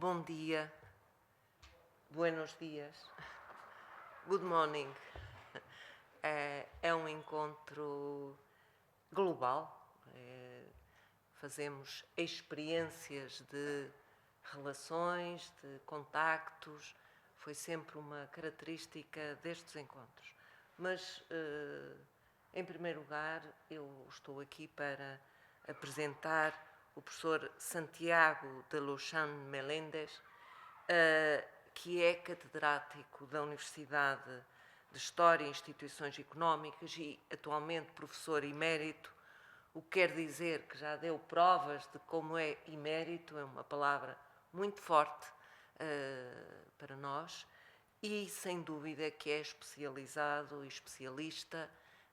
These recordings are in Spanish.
bom dia, buenos dias, good morning. É um encontro global. Fazemos experiências de relações, de contactos. Foi sempre uma característica destes encontros. Mas, em primeiro lugar, eu estou aqui para apresentar o professor Santiago de Luxán Meléndez, que é catedrático da Universidade de História e Instituições Económicas e atualmente professor emérito, o que quer dizer que já deu provas de como é emérito, é uma palavra muito forte para nós, e sem dúvida que é especializado e especialista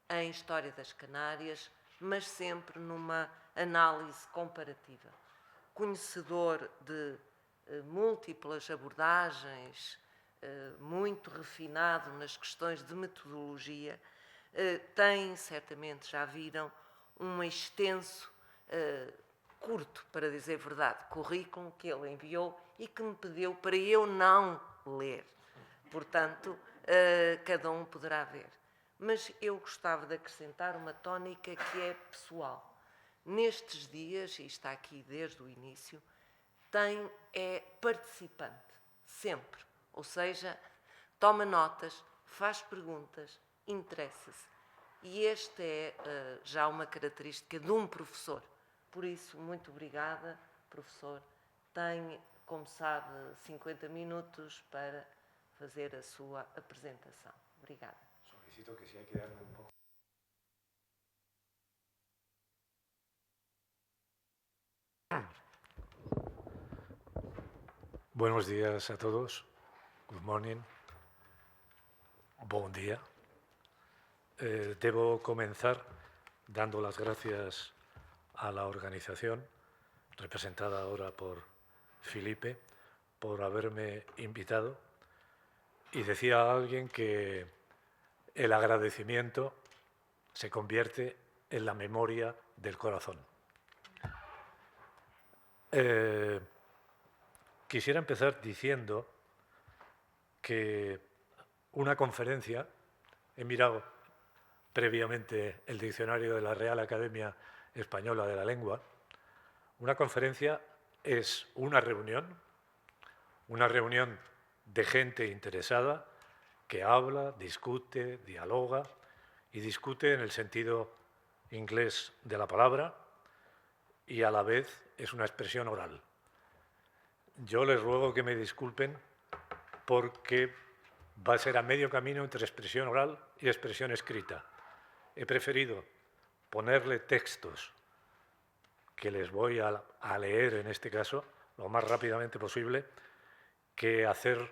em História das Canárias, mas sempre numa análise comparativa. Conhecedor de múltiplas abordagens, muito refinado nas questões de metodologia, tem, certamente já viram, um extenso, curto, para dizer verdade, currículo que ele enviou e que me pediu para eu não ler. Portanto, cada um poderá ver. Mas eu gostava de acrescentar uma tónica que é pessoal. Nestes dias, e está aqui desde o início, é participante, sempre. Ou seja, toma notas, faz perguntas, interessa-se. E esta é já uma característica de um professor. Por isso, muito obrigada, professor. Tem, como sabe, 50 minutos para fazer a sua apresentação. Obrigada. Solicito que si hay que darme un poco. Buenos días a todos. Good morning. Buen día. Debo comenzar dando las gracias a la organización, representada ahora por Felipe, por haberme invitado. Y decía a alguien que el agradecimiento se convierte en la memoria del corazón. Quisiera empezar diciendo que una conferencia, he mirado previamente el diccionario de la Real Academia Española de la Lengua, una conferencia es una reunión de gente interesada que habla, discute, dialoga y discute en el sentido inglés de la palabra y a la vez es una expresión oral. Yo les ruego que me disculpen porque va a ser a medio camino entre expresión oral y expresión escrita. He preferido ponerle textos que les voy a leer en este caso lo más rápidamente posible que hacer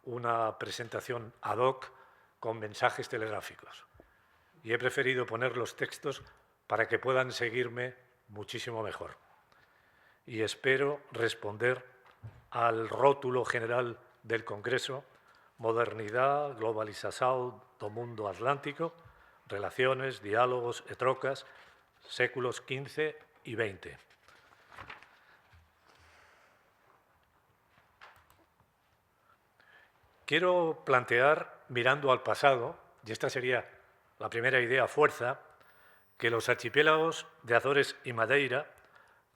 una presentación ad hoc con mensajes telegráficos. Y he preferido poner los textos para que puedan seguirme muchísimo mejor. Y espero responder al rótulo general del Congreso: modernidad, globalización do mundo atlántico, relaciones, diálogos e trocas, séculos XV y XX. Quiero plantear, mirando al pasado, y esta sería la primera idea a fuerza, que los archipiélagos de Azores y Madeira,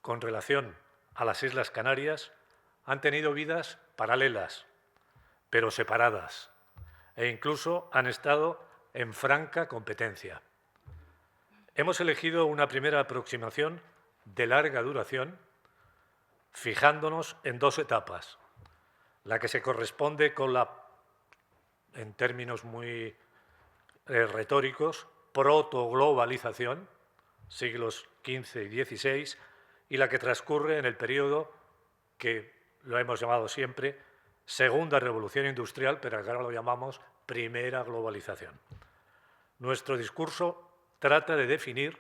con relación a las Islas Canarias, han tenido vidas paralelas, pero separadas, e incluso han estado en franca competencia. Hemos elegido una primera aproximación de larga duración, fijándonos en dos etapas: la que se corresponde con la, en términos muy retóricos, protoglobalización, siglos XV y XVI, y la que transcurre en el periodo que lo hemos llamado siempre Segunda Revolución Industrial, pero que ahora lo llamamos Primera Globalización. Nuestro discurso trata de definir,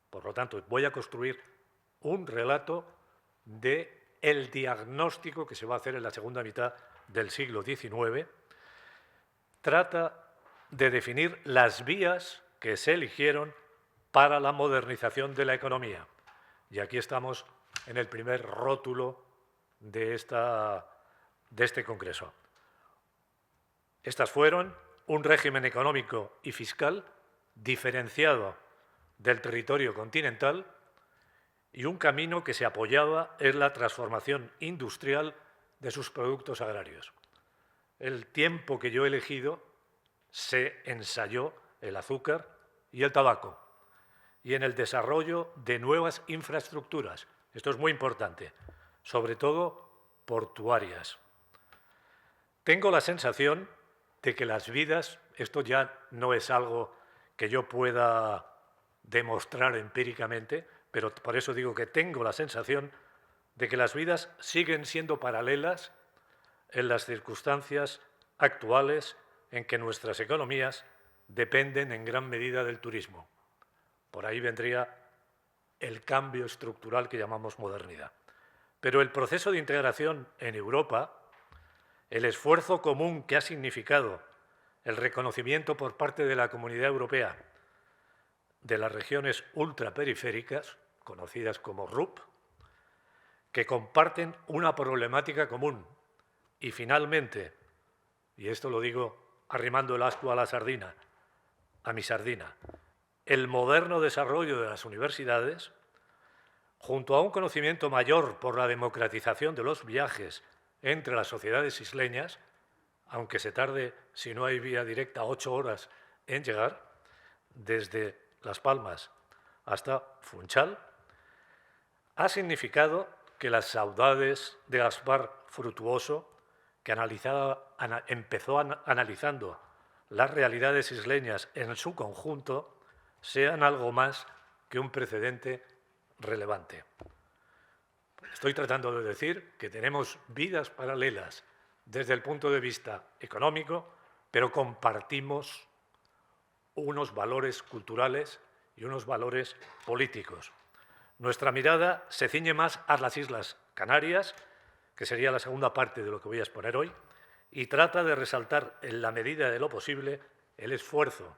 por lo tanto, voy a construir un relato del diagnóstico que se va a hacer en la segunda mitad del siglo XIX. Trata de definir las vías que se eligieron para la modernización de la economía. Y aquí estamos en el primer rótulo de este Congreso. Estas fueron un régimen económico y fiscal diferenciado del territorio continental y un camino que se apoyaba en la transformación industrial de sus productos agrarios. El tiempo que yo he elegido se ensayó el azúcar y el tabaco y en el desarrollo de nuevas infraestructuras. Esto es muy importante, sobre todo portuarias. Tengo la sensación de que las vidas, esto ya no es algo que yo pueda demostrar empíricamente, pero por eso digo que tengo la sensación de que las vidas siguen siendo paralelas en las circunstancias actuales en que nuestras economías dependen en gran medida del turismo. Por ahí vendría el cambio estructural que llamamos modernidad. Pero el proceso de integración en Europa, el esfuerzo común que ha significado el reconocimiento por parte de la Comunidad Europea de las regiones ultraperiféricas, conocidas como RUP, que comparten una problemática común. Y finalmente, y esto lo digo arrimando el ascua a la sardina, a mi sardina, el moderno desarrollo de las universidades, junto a un conocimiento mayor por la democratización de los viajes entre las sociedades isleñas, aunque se tarde, si no hay vía directa, 8 horas en llegar, desde Las Palmas hasta Funchal, ha significado que las saudades de Gaspar Frutuoso, que empezó analizando las realidades isleñas en su conjunto, sean algo más que un precedente relevante. Estoy tratando de decir que tenemos vidas paralelas desde el punto de vista económico, pero compartimos unos valores culturales y unos valores políticos. Nuestra mirada se ciñe más a las Islas Canarias, que sería la segunda parte de lo que voy a exponer hoy, y trata de resaltar en la medida de lo posible el esfuerzo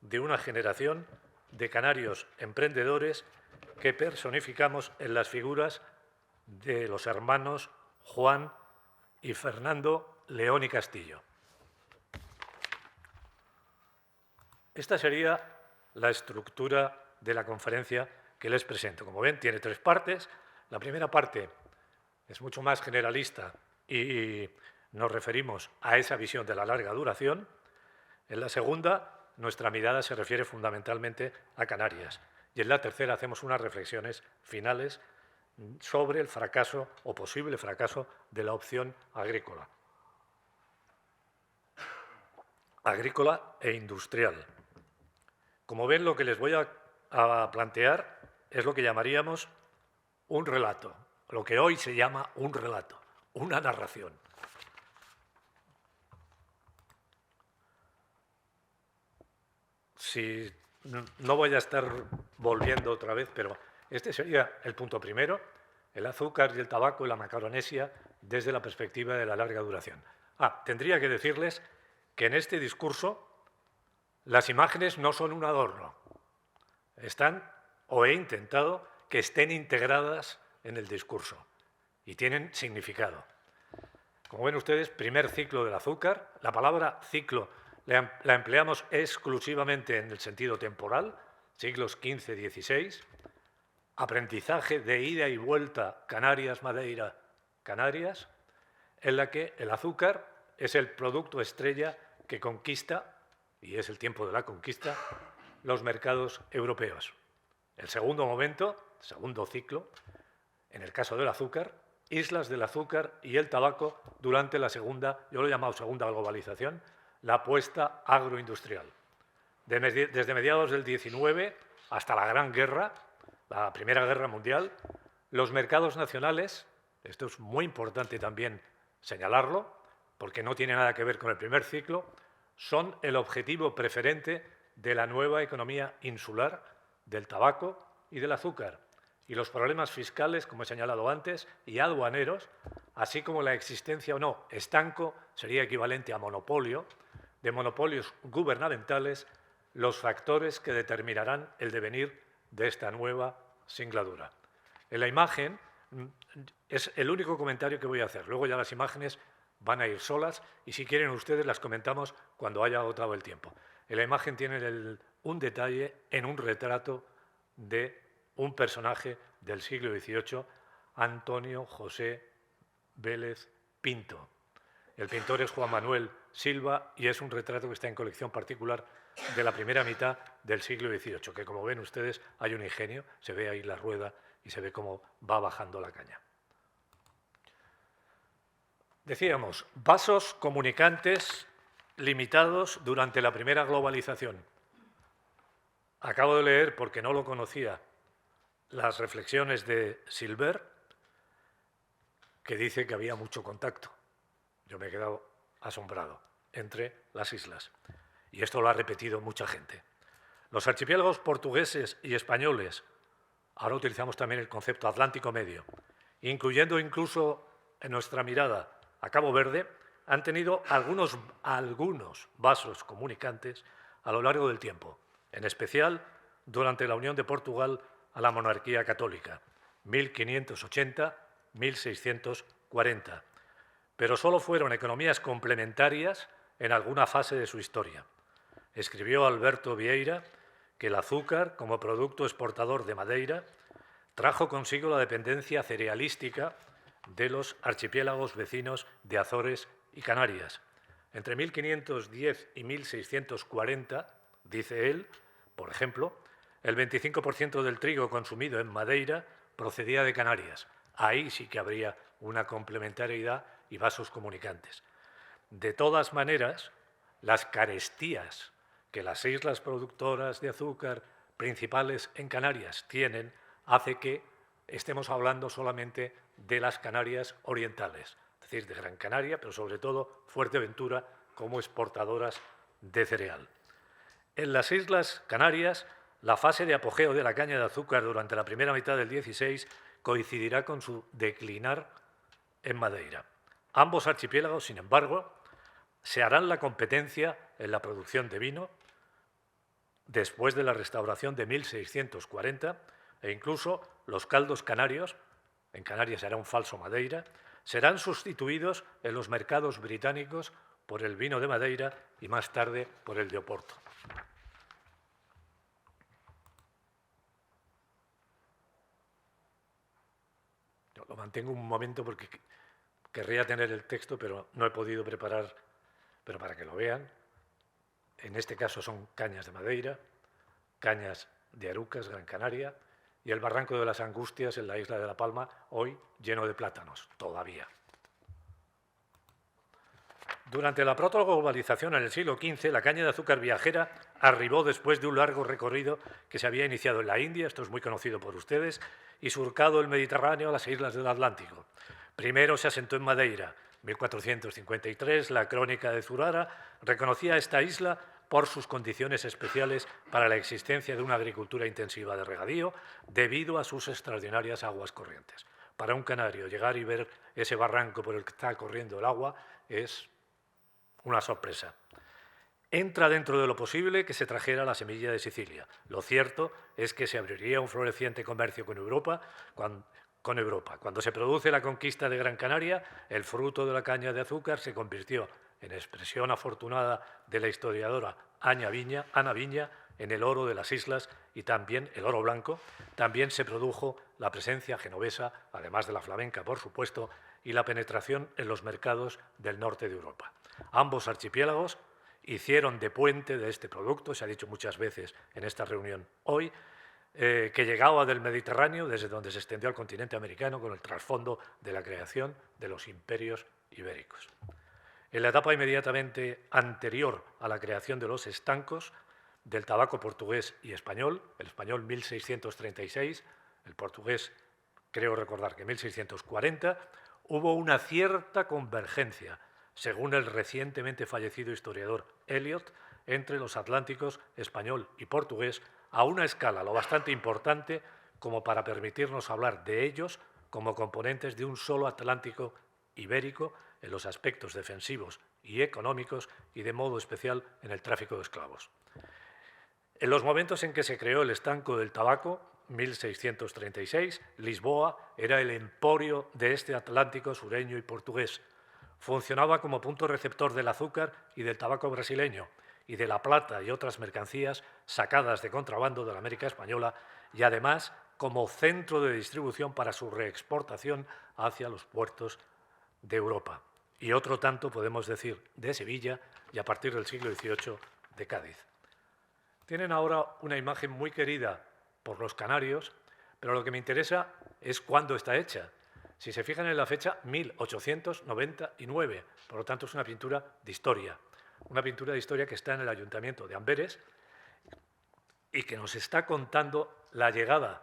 de una generación de canarios emprendedores que personificamos en las figuras de los hermanos Juan y Fernando León y Castillo. Esta sería la estructura de la conferencia que les presento. Como ven, tiene 3 partes. La primera parte es mucho más generalista y nos referimos a esa visión de la larga duración. En la segunda, nuestra mirada se refiere fundamentalmente a Canarias. Y en la tercera hacemos unas reflexiones finales sobre el fracaso o posible fracaso de la opción agrícola e industrial. Como ven, lo que les voy a plantear es lo que llamaríamos un relato, lo que hoy se llama un relato, una narración. Si no voy a estar volviendo otra vez, pero este sería el punto primero, el azúcar y el tabaco y la Macaronesia desde la perspectiva de la larga duración. Tendría que decirles que en este discurso las imágenes no son un adorno, están, o he intentado, que estén integradas en el discurso y tienen significado. Como ven ustedes, primer ciclo del azúcar. La palabra ciclo la empleamos exclusivamente en el sentido temporal, siglos XV-XVI. Aprendizaje de ida y vuelta Canarias-Madeira-Canarias, en la que el azúcar es el producto estrella que conquista, y es el tiempo de la conquista, los mercados europeos. El segundo momento, segundo ciclo, en el caso del azúcar, islas del azúcar y el tabaco durante la segunda, yo lo he llamado segunda globalización, la apuesta agroindustrial. Desde mediados del XIX hasta la Gran Guerra, la Primera Guerra Mundial, los mercados nacionales, esto es muy importante también señalarlo, porque no tiene nada que ver con el primer ciclo, son el objetivo preferente de la nueva economía insular, del tabaco y del azúcar. Y los problemas fiscales, como he señalado antes, y aduaneros, así como la existencia o no, estanco sería equivalente a monopolio, de monopolios gubernamentales, los factores que determinarán el devenir de esta nueva singladura. En la imagen Es el único comentario que voy a hacer. Luego ya las imágenes van a ir solas y si quieren ustedes las comentamos cuando haya agotado el tiempo. En la imagen tienen un detalle en un retrato de un personaje del siglo XVIII, Antonio José Vélez Pinto. El pintor es Juan Manuel Silva y es un retrato que está en colección particular de la primera mitad del siglo XVIII, que como ven ustedes hay un ingenio, se ve ahí la rueda y se ve cómo va bajando la caña. Decíamos, vasos comunicantes limitados durante la primera globalización. Acabo de leer, porque no lo conocía, las reflexiones de Silver, que dice que había mucho contacto. Yo me he quedado asombrado entre las islas. Y esto lo ha repetido mucha gente. Los archipiélagos portugueses y españoles, ahora utilizamos también el concepto Atlántico Medio, incluyendo incluso en nuestra mirada a Cabo Verde, han tenido algunos vasos comunicantes a lo largo del tiempo, en especial durante la unión de Portugal a la monarquía católica, 1580-1640, pero solo fueron economías complementarias en alguna fase de su historia. Escribió Alberto Vieira que el azúcar, como producto exportador de Madeira, trajo consigo la dependencia cerealística de los archipiélagos vecinos de Azores y Canarias. Entre 1510 y 1640, dice él, por ejemplo, el 25% del trigo consumido en Madeira procedía de Canarias. Ahí sí que habría una complementariedad y vasos comunicantes. De todas maneras, las carestías que las islas productoras de azúcar principales en Canarias tienen hace que estemos hablando solamente de las Canarias orientales, es decir, de Gran Canaria, pero sobre todo Fuerteventura como exportadoras de cereal. En las Islas Canarias, la fase de apogeo de la caña de azúcar durante la primera mitad del XVI coincidirá con su declinar en Madeira. Ambos archipiélagos, sin embargo, se harán la competencia en la producción de vino después de la restauración de 1640 e incluso los caldos canarios, en Canarias será un falso Madeira, serán sustituidos en los mercados británicos por el vino de Madeira y más tarde por el de Oporto. Yo lo mantengo un momento porque querría tener el texto, pero no he podido preparar, pero para que lo vean. En este caso son cañas de Madeira, cañas de Arucas, Gran Canaria, y el Barranco de las Angustias en la isla de La Palma, hoy lleno de plátanos, todavía. Durante la protoglobalización en el siglo XV, la caña de azúcar viajera arribó después de un largo recorrido que se había iniciado en la India, esto es muy conocido por ustedes, y surcado el Mediterráneo a las islas del Atlántico. Primero se asentó en Madeira. 1453, la Crónica de Zurara reconocía esta isla por sus condiciones especiales para la existencia de una agricultura intensiva de regadío debido a sus extraordinarias aguas corrientes. Para un canario llegar y ver ese barranco por el que está corriendo el agua es una sorpresa. Entra dentro de lo posible que se trajera la semilla de Sicilia. Lo cierto es que se abriría un floreciente comercio con Europa. Cuando se produce la conquista de Gran Canaria, el fruto de la caña de azúcar se convirtió, en expresión afortunada de la historiadora Ana Viña, en el oro de las islas y también el oro blanco. También se produjo la presencia genovesa, además de la flamenca, por supuesto, y la penetración en los mercados del norte de Europa. Ambos archipiélagos hicieron de puente de este producto, se ha dicho muchas veces en esta reunión hoy, que llegaba del Mediterráneo, desde donde se extendió al continente americano, con el trasfondo de la creación de los imperios ibéricos. En la etapa inmediatamente anterior a la creación de los estancos del tabaco portugués y español, el español 1636, el portugués creo recordar que 1640, hubo una cierta convergencia, según el recientemente fallecido historiador Eliot, entre los atlánticos español y portugués, a una escala lo bastante importante como para permitirnos hablar de ellos como componentes de un solo Atlántico ibérico en los aspectos defensivos y económicos y de modo especial en el tráfico de esclavos. En los momentos en que se creó el estanco del tabaco, 1636, Lisboa era el emporio de este Atlántico sureño y portugués. Funcionaba como punto receptor del azúcar y del tabaco brasileño, y de la plata y otras mercancías sacadas de contrabando de la América Española, y además como centro de distribución para su reexportación hacia los puertos de Europa. Y otro tanto podemos decir de Sevilla y a partir del siglo XVIII de Cádiz. Tienen ahora una imagen muy querida por los canarios, pero lo que me interesa es cuándo está hecha. Si se fijan en la fecha, 1899, por lo tanto es una pintura de historia. Una pintura de historia que está en el Ayuntamiento de Amberes y que nos está contando la llegada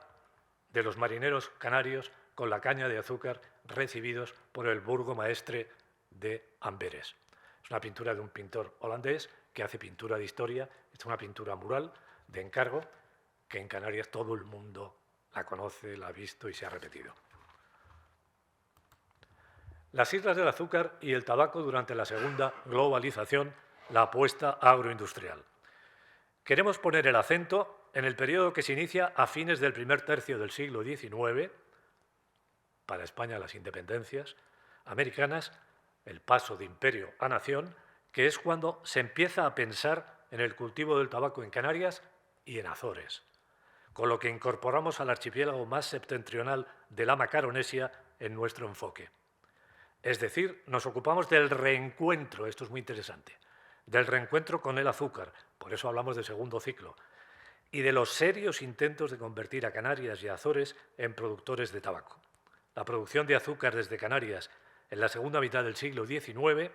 de los marineros canarios con la caña de azúcar recibidos por el burgomaestre de Amberes. Es una pintura de un pintor holandés que hace pintura de historia. Es una pintura mural de encargo que en Canarias todo el mundo la conoce, la ha visto y se ha repetido. Las islas del azúcar y el tabaco durante la segunda globalización, la apuesta agroindustrial. Queremos poner el acento en el periodo que se inicia a fines del primer tercio del siglo XIX, para España las independencias americanas, el paso de imperio a nación, que es cuando se empieza a pensar en el cultivo del tabaco en Canarias y en Azores, con lo que incorporamos al archipiélago más septentrional de la Macaronesia en nuestro enfoque. Es decir, nos ocupamos del reencuentro, esto es muy interesante, del reencuentro con el azúcar, por eso hablamos de segundo ciclo, y de los serios intentos de convertir a Canarias y a Azores en productores de tabaco. La producción de azúcar desde Canarias en la segunda mitad del siglo XIX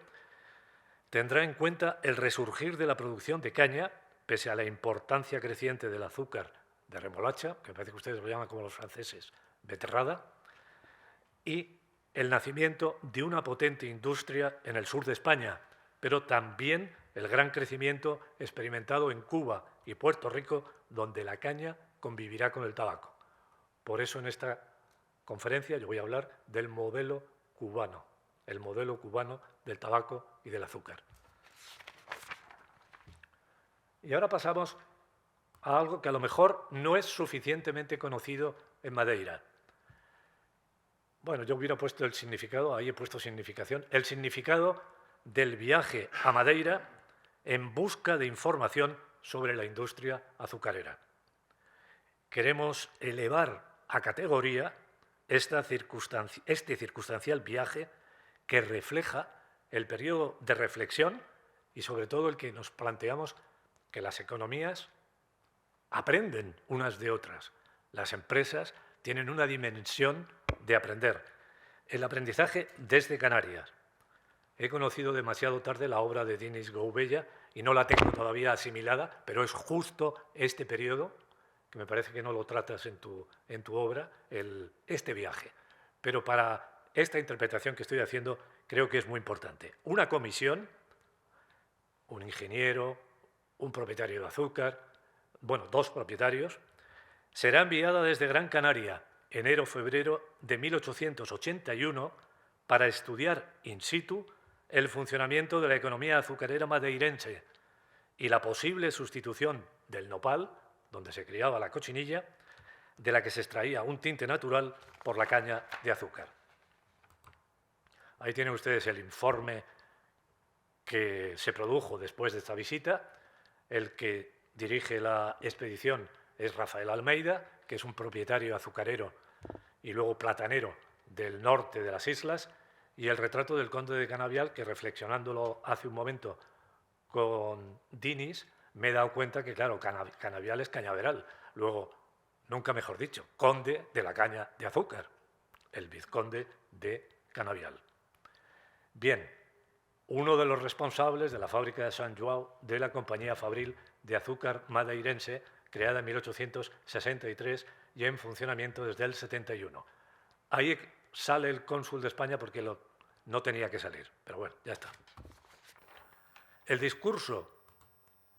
tendrá en cuenta el resurgir de la producción de caña, pese a la importancia creciente del azúcar de remolacha, que me parece que ustedes lo llaman como los franceses, beterrada, y el nacimiento de una potente industria en el sur de España, pero también el gran crecimiento experimentado en Cuba y Puerto Rico, donde la caña convivirá con el tabaco. Por eso en esta conferencia yo voy a hablar del modelo cubano, el modelo cubano del tabaco y del azúcar. Y ahora pasamos a algo que a lo mejor no es suficientemente conocido en Madeira. Bueno, yo hubiera puesto el significado, ahí he puesto significación, el significado del viaje a Madeira en busca de información sobre la industria azucarera. Queremos elevar a categoría este circunstancial viaje que refleja el periodo de reflexión y sobre todo el que nos planteamos que las economías aprenden unas de otras. Las empresas tienen una dimensión de aprender. El aprendizaje desde Canarias. He conocido demasiado tarde la obra de Denis Gouveia y no la tengo todavía asimilada, pero es justo este periodo, que me parece que no lo tratas en tu obra, este viaje. Pero para esta interpretación que estoy haciendo creo que es muy importante. Una comisión, un ingeniero, un propietario de azúcar, bueno, dos propietarios, será enviada desde Gran Canaria, enero-febrero de 1881, para estudiar in situ el funcionamiento de la economía azucarera madeirense y la posible sustitución del nopal, donde se criaba la cochinilla, de la que se extraía un tinte natural por la caña de azúcar. Ahí tienen ustedes el informe que se produjo después de esta visita. El que dirige la expedición es Rafael Almeida, que es un propietario azucarero y luego platanero del norte de las islas, y el retrato del conde de Canavial, que reflexionándolo hace un momento con Dinis, me he dado cuenta que, claro, Canavial es cañaveral. Luego, nunca mejor dicho, conde de la caña de azúcar, el vizconde de Canavial. Bien, uno de los responsables de la fábrica de Sant Joao de la compañía fabril de azúcar madeirense, creada en 1863 y en funcionamiento desde el 71. Ahí sale el cónsul de España porque no tenía que salir, pero bueno, ya está. El discurso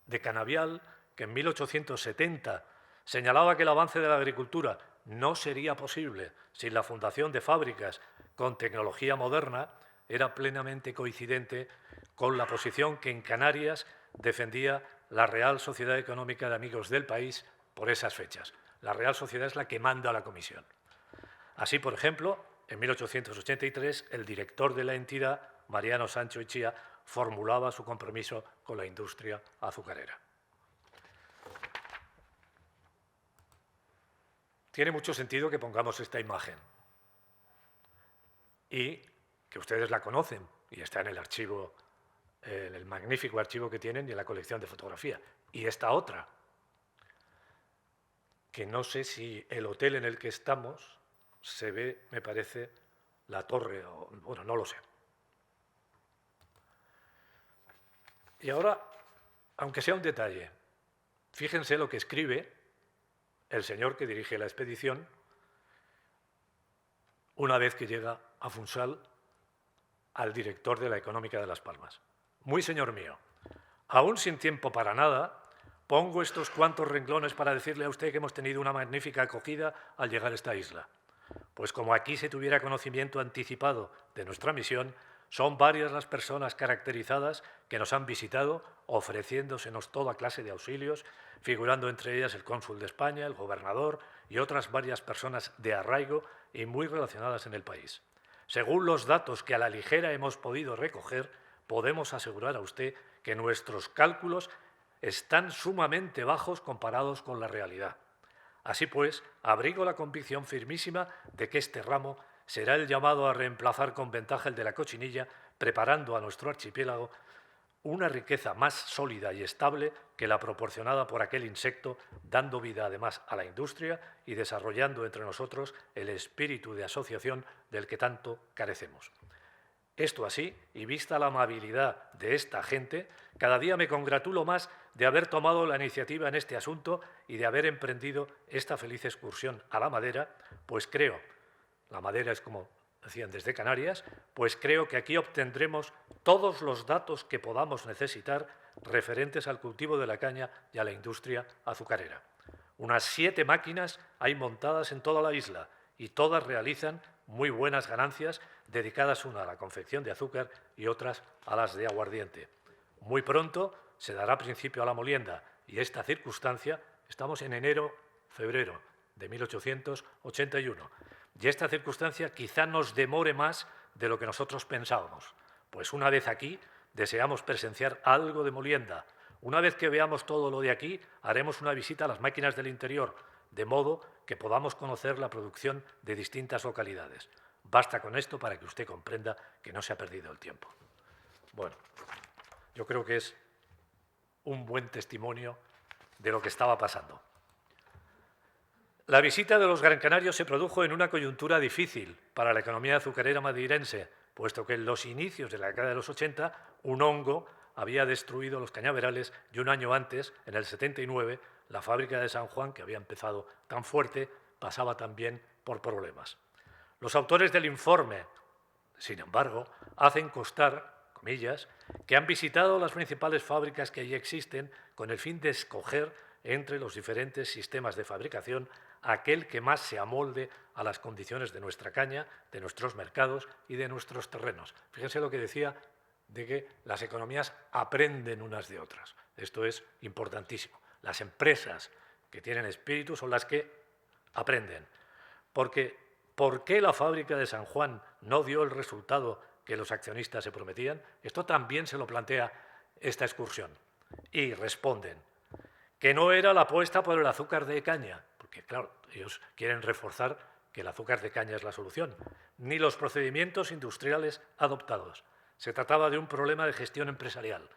de Canavial, que en 1870 señalaba que el avance de la agricultura no sería posible sin la fundación de fábricas con tecnología moderna, era plenamente coincidente con la posición que en Canarias defendía la Real Sociedad Económica de Amigos del País por esas fechas. La Real Sociedad es la que manda a la comisión. Así, por ejemplo, en 1883, el director de la entidad, Mariano Sancho Echía, formulaba su compromiso con la industria azucarera. Tiene mucho sentido que pongamos esta imagen y que ustedes la conocen y está en el archivo, en el magnífico archivo que tienen y en la colección de fotografía. Y esta otra, que no sé si el hotel en el que estamos se ve, me parece, la torre, o, bueno, no lo sé. Y ahora, aunque sea un detalle, fíjense lo que escribe el señor que dirige la expedición una vez que llega a Funchal al director de la Económica de Las Palmas. Muy señor mío, aún sin tiempo para nada, pongo estos cuantos renglones para decirle a usted que hemos tenido una magnífica acogida al llegar a esta isla. Pues como aquí se tuviera conocimiento anticipado de nuestra misión, son varias las personas caracterizadas que nos han visitado, ofreciéndosenos toda clase de auxilios, figurando entre ellas el cónsul de España, el gobernador y otras varias personas de arraigo y muy relacionadas en el país. Según los datos que a la ligera hemos podido recoger, podemos asegurar a usted que nuestros cálculos están sumamente bajos comparados con la realidad. Así pues, abrigo la convicción firmísima de que este ramo será el llamado a reemplazar con ventaja el de la cochinilla, preparando a nuestro archipiélago una riqueza más sólida y estable que la proporcionada por aquel insecto, dando vida además a la industria y desarrollando entre nosotros el espíritu de asociación del que tanto carecemos. Esto así, y vista la amabilidad de esta gente, cada día me congratulo más de haber tomado la iniciativa en este asunto y de haber emprendido esta feliz excursión a la madera, pues creo, la madera es como decían desde Canarias, pues creo que aquí obtendremos todos los datos que podamos necesitar referentes al cultivo de la caña y a la industria azucarera. Unas 7 máquinas hay montadas en toda la isla y todas realizan muy buenas ganancias, dedicadas una a la confección de azúcar y otras a las de aguardiente. Muy pronto se dará principio a la molienda y esta circunstancia, estamos en enero-febrero de 1881, y esta circunstancia quizá nos demore más de lo que nosotros pensábamos, pues una vez aquí deseamos presenciar algo de molienda. Una vez que veamos todo lo de aquí, haremos una visita a las máquinas del interior, de modo que podamos conocer la producción de distintas localidades. Basta con esto para que usted comprenda que no se ha perdido el tiempo. Bueno, yo creo que es un buen testimonio de lo que estaba pasando. La visita de los Gran Canarios se produjo en una coyuntura difícil para la economía azucarera madrilense, puesto que en los inicios de la década de los 80 un hongo había destruido los cañaverales y un año antes, en el 79, la fábrica de San Juan, que había empezado tan fuerte, pasaba también por problemas. Los autores del informe, sin embargo, hacen constar, comillas, que han visitado las principales fábricas que allí existen con el fin de escoger entre los diferentes sistemas de fabricación aquel que más se amolde a las condiciones de nuestra caña, de nuestros mercados y de nuestros terrenos. Fíjense lo que decía de que las economías aprenden unas de otras. Esto es importantísimo. Las empresas que tienen espíritu son las que aprenden. Porque, ¿por qué la fábrica de San Juan no dio el resultado que los accionistas se prometían? Esto también se lo plantea esta excursión. Y responden que no era la apuesta por el azúcar de caña, porque claro, ellos quieren reforzar que el azúcar de caña es la solución, ni los procedimientos industriales adoptados. Se trataba de un problema de gestión empresarial,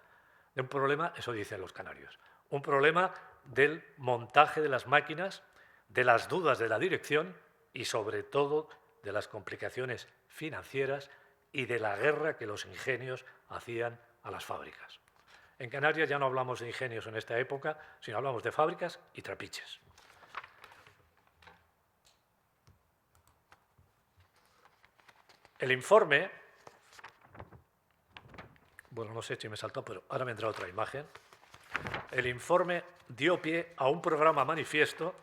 de un problema, eso dicen los canarios, un problema del montaje de las máquinas, de las dudas de la dirección y sobre todo de las complicaciones financieras y de la guerra que los ingenios hacían a las fábricas. En Canarias ya no hablamos de ingenios en esta época, sino hablamos de fábricas y trapiches. El informe, bueno, no sé si me saltó, pero ahora vendrá otra imagen. El informe dio pie a un programa manifiesto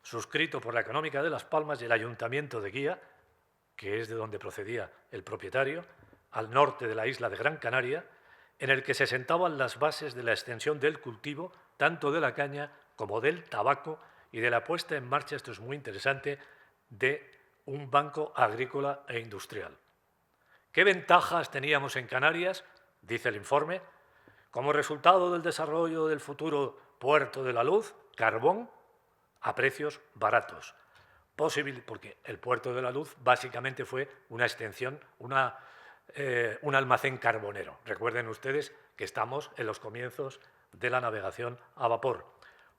suscrito por la Económica de Las Palmas y el Ayuntamiento de Guía, que es de donde procedía el propietario, al norte de la isla de Gran Canaria, en el que se sentaban las bases de la extensión del cultivo, tanto de la caña como del tabaco, y de la puesta en marcha, esto es muy interesante, de un banco agrícola e industrial. ¿Qué ventajas teníamos en Canarias? Dice el informe. Como resultado del desarrollo del futuro puerto de la luz, carbón a precios baratos. Porque el puerto de la luz básicamente fue una extensión, un almacén carbonero. Recuerden ustedes que estamos en los comienzos de la navegación a vapor.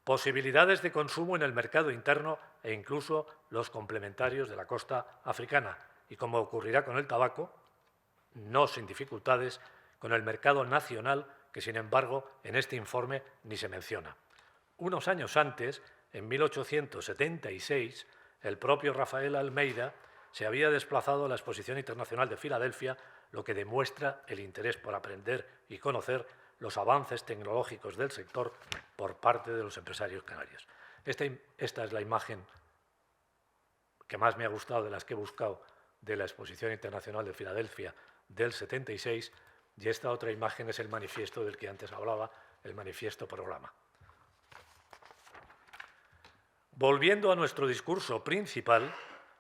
Posibilidades de consumo en el mercado interno e incluso los complementarios de la costa africana. Y como ocurrirá con el tabaco, no sin dificultades, con el mercado nacional, que sin embargo en este informe ni se menciona. Unos años antes, en 1876, el propio Rafael Almeida se había desplazado a la Exposición Internacional de Filadelfia, lo que demuestra el interés por aprender y conocer los avances tecnológicos del sector por parte de los empresarios canarios. Esta es la imagen que más me ha gustado de las que he buscado de la Exposición Internacional de Filadelfia del 76, y esta otra imagen es el manifiesto del que antes hablaba, el manifiesto programa. Volviendo a nuestro discurso principal,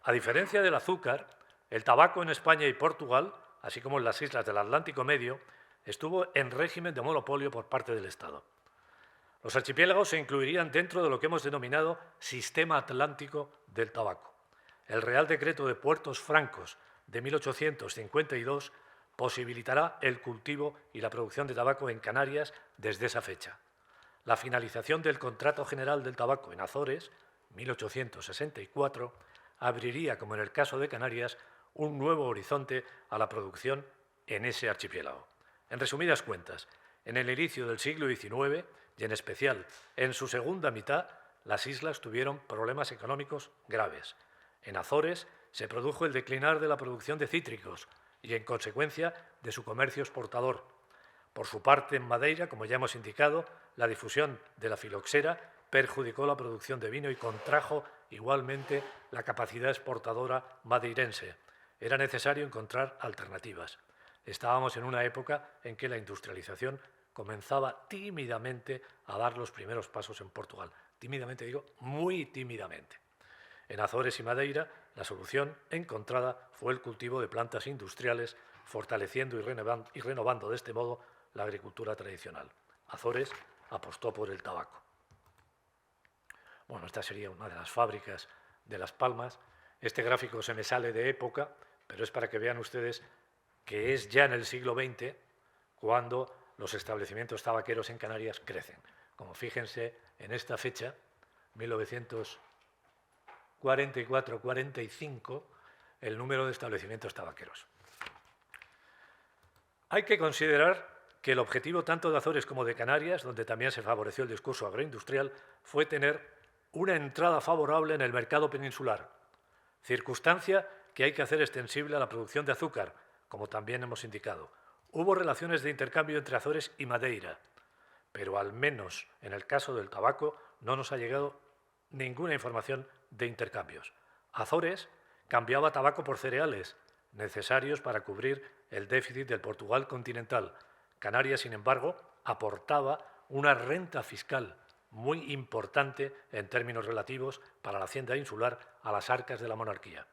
a diferencia del azúcar, el tabaco en España y Portugal, así como en las islas del Atlántico Medio, estuvo en régimen de monopolio por parte del Estado. Los archipiélagos se incluirían dentro de lo que hemos denominado Sistema Atlántico del Tabaco. El Real Decreto de Puertos Francos de 1852 posibilitará el cultivo y la producción de tabaco en Canarias desde esa fecha. La finalización del Contrato General del Tabaco en Azores, 1864, abriría, como en el caso de Canarias, un nuevo horizonte a la producción en ese archipiélago. En resumidas cuentas, en el inicio del siglo XIX, y en especial en su segunda mitad, las islas tuvieron problemas económicos graves. En Azores se produjo el declinar de la producción de cítricos y, en consecuencia, de su comercio exportador. Por su parte, en Madeira, como ya hemos indicado, la difusión de la filoxera perjudicó la producción de vino y contrajo igualmente la capacidad exportadora madeirense. Era necesario encontrar alternativas. Estábamos en una época en que la industrialización comenzaba tímidamente a dar los primeros pasos en Portugal. Tímidamente digo, muy tímidamente. En Azores y Madeira, la solución encontrada fue el cultivo de plantas industriales, fortaleciendo y renovando de este modo la agricultura tradicional. Azores apostó por el tabaco. Bueno, esta sería una de las fábricas de Las Palmas. Este gráfico se me sale de época, pero es para que vean ustedes que es ya en el siglo XX cuando los establecimientos tabaqueros en Canarias crecen. Como fíjense, en esta fecha, 1944-45, el número de establecimientos tabaqueros. Hay que considerar que el objetivo tanto de Azores como de Canarias, donde también se favoreció el discurso agroindustrial, fue tener una entrada favorable en el mercado peninsular, circunstancia que hay que hacer extensible a la producción de azúcar, como también hemos indicado. Hubo relaciones de intercambio entre Azores y Madeira, pero al menos en el caso del tabaco no nos ha llegado ninguna información de intercambios. Azores cambiaba tabaco por cereales, necesarios para cubrir el déficit del Portugal continental. Canarias, sin embargo, aportaba una renta fiscal muy importante en términos relativos para la hacienda insular a las arcas de la monarquía.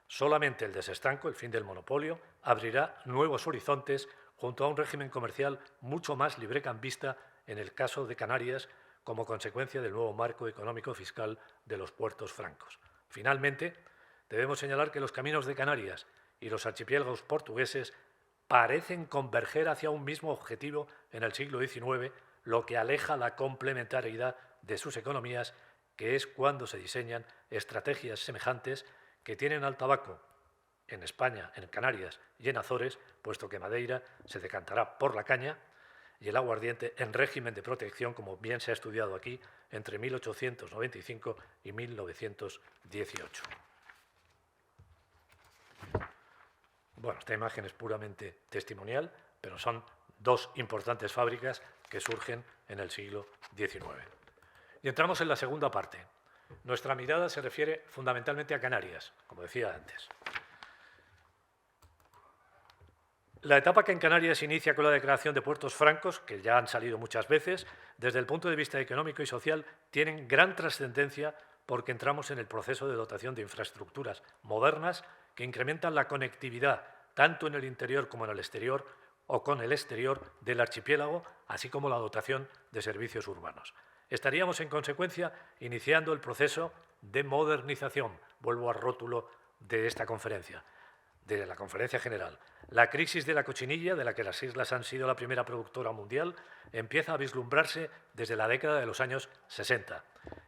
Solamente el desestanco, el fin del monopolio, abrirá nuevos horizontes junto a un régimen comercial mucho más librecambista en el caso de Canarias como consecuencia del nuevo marco económico fiscal de los puertos francos. Finalmente, debemos señalar que los caminos de Canarias y los archipiélagos portugueses parecen converger hacia un mismo objetivo en el siglo XIX, lo que aleja la complementariedad de sus economías, que es cuando se diseñan estrategias semejantes que tienen al tabaco en España, en Canarias y en Azores, puesto que Madeira se decantará por la caña, y el aguardiente en régimen de protección, como bien se ha estudiado aquí, entre 1895 y 1918. Bueno, esta imagen es puramente testimonial, pero son dos importantes fábricas que surgen en el siglo XIX. Y entramos en la segunda parte. Nuestra mirada se refiere fundamentalmente a Canarias, como decía antes. La etapa que en Canarias inicia con la declaración de puertos francos, que ya han salido muchas veces, desde el punto de vista económico y social, tienen gran trascendencia porque entramos en el proceso de dotación de infraestructuras modernas que incrementan la conectividad tanto en el interior como en el exterior o con el exterior del archipiélago, así como la dotación de servicios urbanos. Estaríamos, en consecuencia, iniciando el proceso de modernización, vuelvo al rótulo de esta conferencia, de la conferencia general. La crisis de la cochinilla, de la que las islas han sido la primera productora mundial, empieza a vislumbrarse desde la década de los años 60.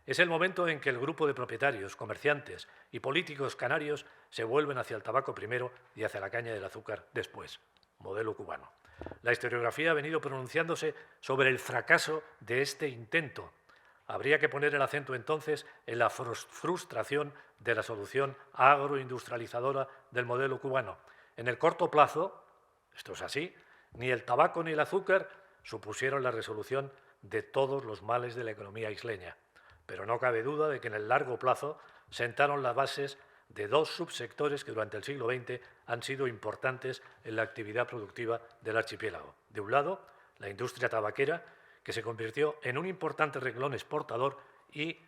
Es el momento en que el grupo de propietarios, comerciantes y políticos canarios se vuelven hacia el tabaco primero y hacia la caña del azúcar después, modelo cubano. La historiografía ha venido pronunciándose sobre el fracaso de este intento. Habría que poner el acento entonces en la frustración de la solución agroindustrializadora del modelo cubano. En el corto plazo, esto es así, ni el tabaco ni el azúcar supusieron la resolución de todos los males de la economía isleña. Pero no cabe duda de que en el largo plazo sentaron las bases de dos subsectores que durante el siglo XX han sido importantes en la actividad productiva del archipiélago. De un lado, la industria tabaquera, que se convirtió en un importante renglón exportador y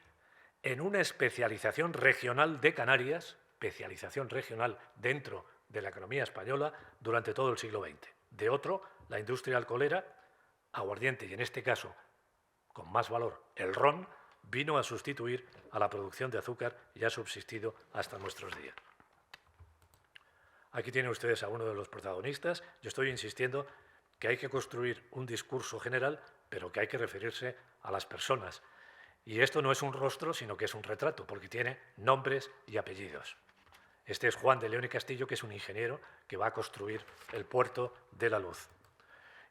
en una especialización regional de Canarias, especialización regional dentro de la economía española durante todo el siglo XX. De otro, la industria alcoholera, aguardiente y en este caso, con más valor, el ron, vino a sustituir a la producción de azúcar y ha subsistido hasta nuestros días. Aquí tienen ustedes a uno de los protagonistas. Yo estoy insistiendo que hay que construir un discurso general, pero que hay que referirse a las personas. Y esto no es un rostro, sino que es un retrato, porque tiene nombres y apellidos. Este es Juan de León y Castillo, que es un ingeniero que va a construir el puerto de la Luz.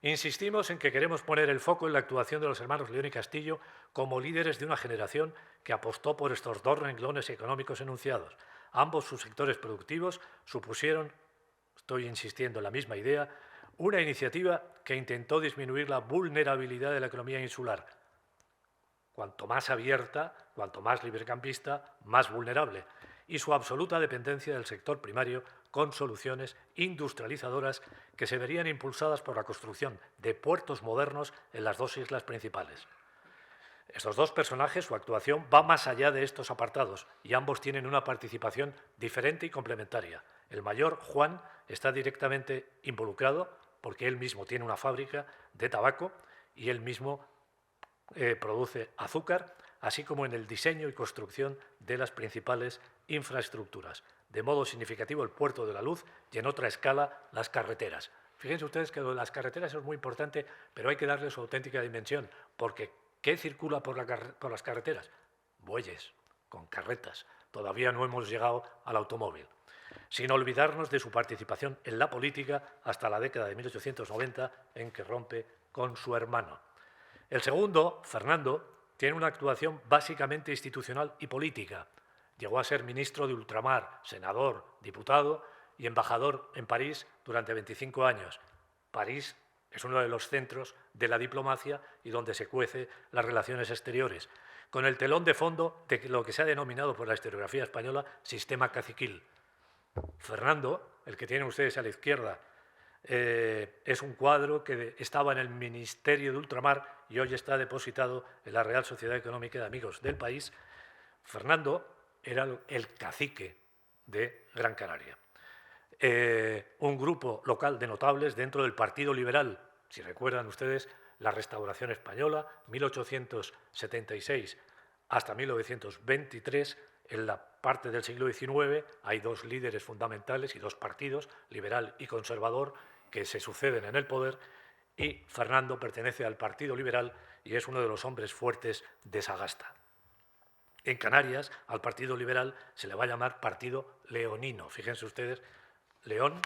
Insistimos en que queremos poner el foco en la actuación de los hermanos León y Castillo como líderes de una generación que apostó por estos dos renglones económicos enunciados. Ambos sus sectores productivos supusieron, estoy insistiendo en la misma idea, una iniciativa que intentó disminuir la vulnerabilidad de la economía insular. Cuanto más abierta, cuanto más librecampista, más vulnerable. Y su absoluta dependencia del sector primario con soluciones industrializadoras que se verían impulsadas por la construcción de puertos modernos en las dos islas principales. Estos dos personajes, su actuación va más allá de estos apartados y ambos tienen una participación diferente y complementaria. El mayor, Juan, está directamente involucrado porque él mismo tiene una fábrica de tabaco y él mismo produce azúcar, así como en el diseño y construcción de las principales infraestructuras. De modo significativo el puerto de la Luz y en otra escala las carreteras. Fíjense ustedes que lo de las carreteras es muy importante, pero hay que darle su auténtica dimensión, porque ¿qué circula por las carreteras? Bueyes, con carretas. Todavía no hemos llegado al automóvil. Sin olvidarnos de su participación en la política hasta la década de 1890, en que rompe con su hermano. El segundo, Fernando, tiene una actuación básicamente institucional y política. Llegó a ser ministro de ultramar, senador, diputado y embajador en París durante 25 años. París es uno de los centros de la diplomacia y donde se cuece las relaciones exteriores, con el telón de fondo de lo que se ha denominado por la historiografía española sistema caciquil. Fernando, el que tienen ustedes a la izquierda, es un cuadro que estaba en el Ministerio de Ultramar y hoy está depositado en la Real Sociedad Económica de Amigos del País. Fernando era el cacique de Gran Canaria. Un grupo local de notables dentro del Partido Liberal, si recuerdan ustedes, la Restauración Española, 1876 hasta 1923, en la parte del siglo XIX hay dos líderes fundamentales y dos partidos, liberal y conservador, que se suceden en el poder, y Fernando pertenece al Partido Liberal y es uno de los hombres fuertes de Sagasta. En Canarias, al Partido Liberal se le va a llamar Partido Leonino. Fíjense ustedes, León,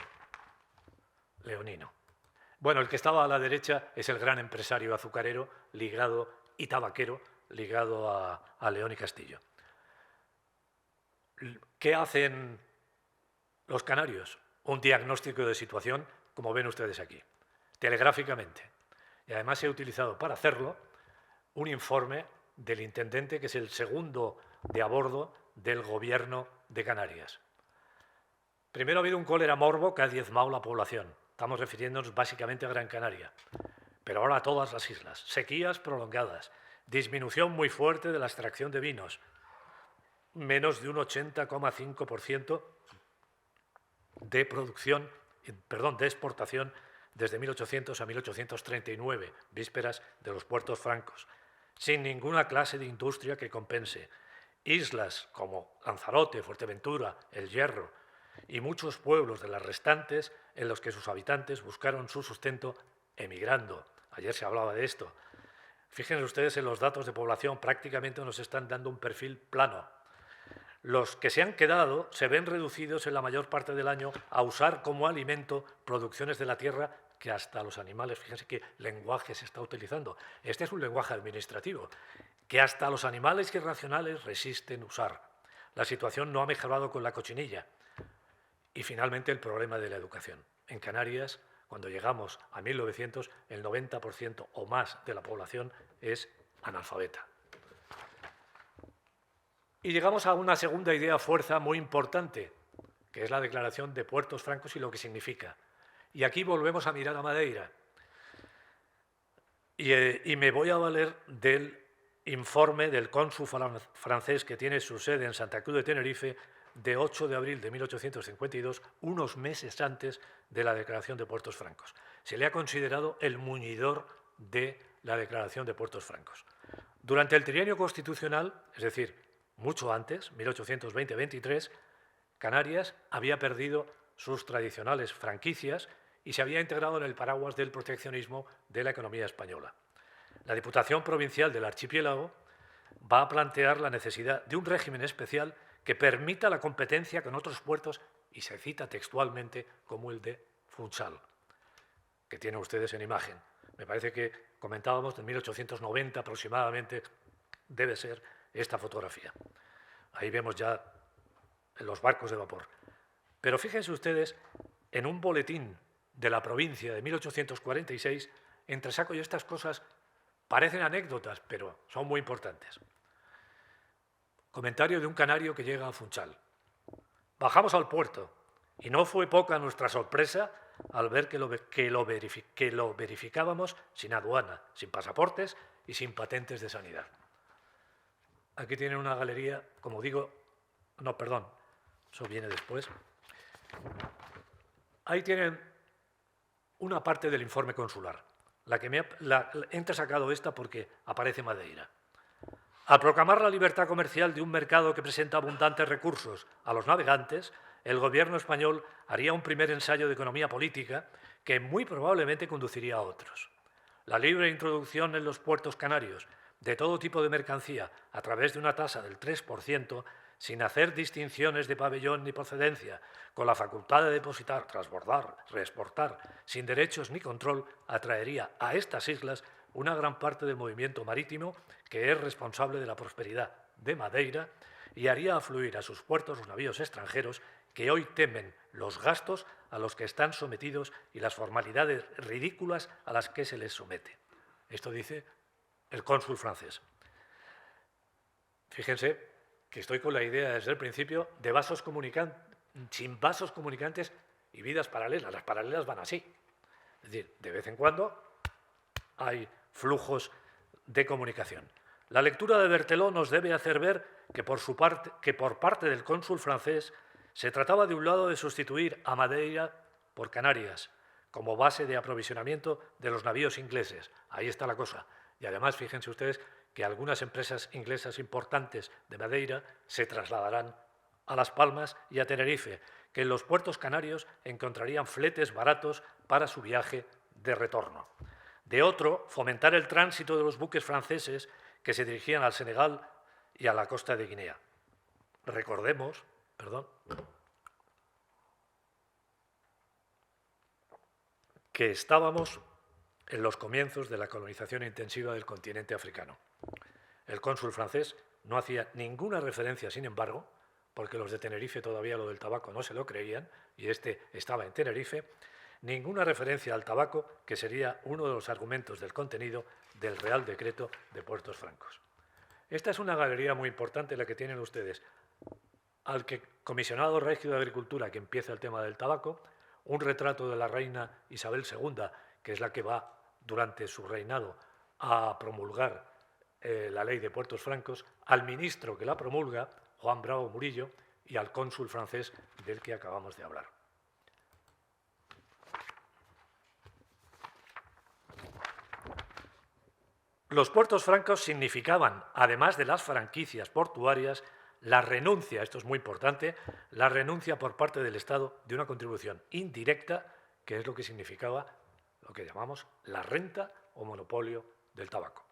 Leonino. Bueno, el que estaba a la derecha es el gran empresario azucarero ligado y tabaquero ligado a León y Castillo. ¿Qué hacen los canarios? Un diagnóstico de situación, como ven ustedes aquí, telegráficamente. Y además he utilizado para hacerlo un informe del intendente, que es el segundo de a bordo del gobierno de Canarias. Primero ha habido un cólera morbo que ha diezmado la población. estamos refiriéndonos básicamente a Gran Canaria, pero ahora a todas las islas. Sequías prolongadas, disminución muy fuerte de la extracción de vinos, menos de un 80,5% de producción, de exportación desde 1800 a 1839, vísperas de los puertos francos, sin ninguna clase de industria que compense. Islas como Lanzarote, Fuerteventura, El Hierro y muchos pueblos de las restantes en los que sus habitantes buscaron su sustento emigrando. Ayer se hablaba de esto. Fíjense ustedes en los datos de población, prácticamente nos están dando un perfil plano. Los que se han quedado se ven reducidos en la mayor parte del año a usar como alimento producciones de la tierra que hasta los animales, fíjense qué lenguaje se está utilizando. Este es un lenguaje administrativo, que hasta los animales irracionales resisten usar. La situación no ha mejorado con la cochinilla. Y finalmente el problema de la educación. En Canarias, cuando llegamos a 1900, el 90% o más de la población es analfabeta. Y llegamos a una segunda idea fuerza muy importante, que es la declaración de puertos francos y lo que significa. Y aquí volvemos a mirar a Madeira. Y me voy a valer del informe del cónsul francés que tiene su sede en Santa Cruz de Tenerife de 8 de abril de 1852, unos meses antes de la declaración de puertos francos. Se le ha considerado el muñidor de la declaración de puertos francos. Durante el trienio constitucional, es decir, mucho antes, 1820-23, Canarias había perdido sus tradicionales franquicias y se había integrado en el paraguas del proteccionismo de la economía española. La Diputación Provincial del Archipiélago va a plantear la necesidad de un régimen especial que permita la competencia con otros puertos, y se cita textualmente como el de Funchal, que tienen ustedes en imagen. Me parece que comentábamos de 1890 aproximadamente, debe ser esta fotografía. Ahí vemos ya los barcos de vapor. Pero fíjense ustedes, en un boletín de la provincia de 1846, entre saco y estas cosas parecen anécdotas, pero son muy importantes. Comentario de un canario que llega a Funchal. Bajamos al puerto y no fue poca nuestra sorpresa al ver que lo verificábamos sin aduana, sin pasaportes y sin patentes de sanidad. Aquí tienen una galería, como digo, no, perdón, eso viene después. Ahí tienen una parte del informe consular. He entresacado esta porque aparece Madeira. Al proclamar la libertad comercial de un mercado que presenta abundantes recursos a los navegantes, el gobierno español haría un primer ensayo de economía política que muy probablemente conduciría a otros. La libre introducción en los puertos canarios de todo tipo de mercancía a través de una tasa del 3%, sin hacer distinciones de pabellón ni procedencia, con la facultad de depositar, transbordar, reexportar, sin derechos ni control, atraería a estas islas una gran parte del movimiento marítimo que es responsable de la prosperidad de Madeira y haría afluir a sus puertos los navíos extranjeros que hoy temen los gastos a los que están sometidos y las formalidades ridículas a las que se les somete. Esto dice el cónsul francés. Fíjense que estoy con la idea desde el principio de vasos comunicantes, sin vasos comunicantes y vidas paralelas. Las paralelas van así. Es decir, de vez en cuando hay flujos de comunicación. La lectura de Berthelot nos debe hacer ver que por parte del cónsul francés se trataba de un lado de sustituir a Madeira por Canarias como base de aprovisionamiento de los navíos ingleses. Ahí está la cosa. Y además, fíjense ustedes que algunas empresas inglesas importantes de Madeira se trasladarán a Las Palmas y a Tenerife, que en los puertos canarios encontrarían fletes baratos para su viaje de retorno. De otro, fomentar el tránsito de los buques franceses que se dirigían al Senegal y a la costa de Guinea. Recordemos, que estábamos en los comienzos de la colonización intensiva del continente africano. El cónsul francés no hacía ninguna referencia, sin embargo, porque los de Tenerife todavía lo del tabaco no se lo creían, y este estaba en Tenerife, ninguna referencia al tabaco, que sería uno de los argumentos del contenido del Real Decreto de Puertos Francos. Esta es una galería muy importante la que tienen ustedes. Al comisionado regio de Agricultura, que empieza el tema del tabaco, un retrato de la reina Isabel II, que es la que va durante su reinado a promulgar la ley de puertos francos, al ministro que la promulga, Juan Bravo Murillo, y al cónsul francés del que acabamos de hablar. Los puertos francos significaban, además de las franquicias portuarias, la renuncia, esto es muy importante, la renuncia por parte del Estado de una contribución indirecta, que es lo que significaba lo que llamamos la renta o monopolio del tabaco.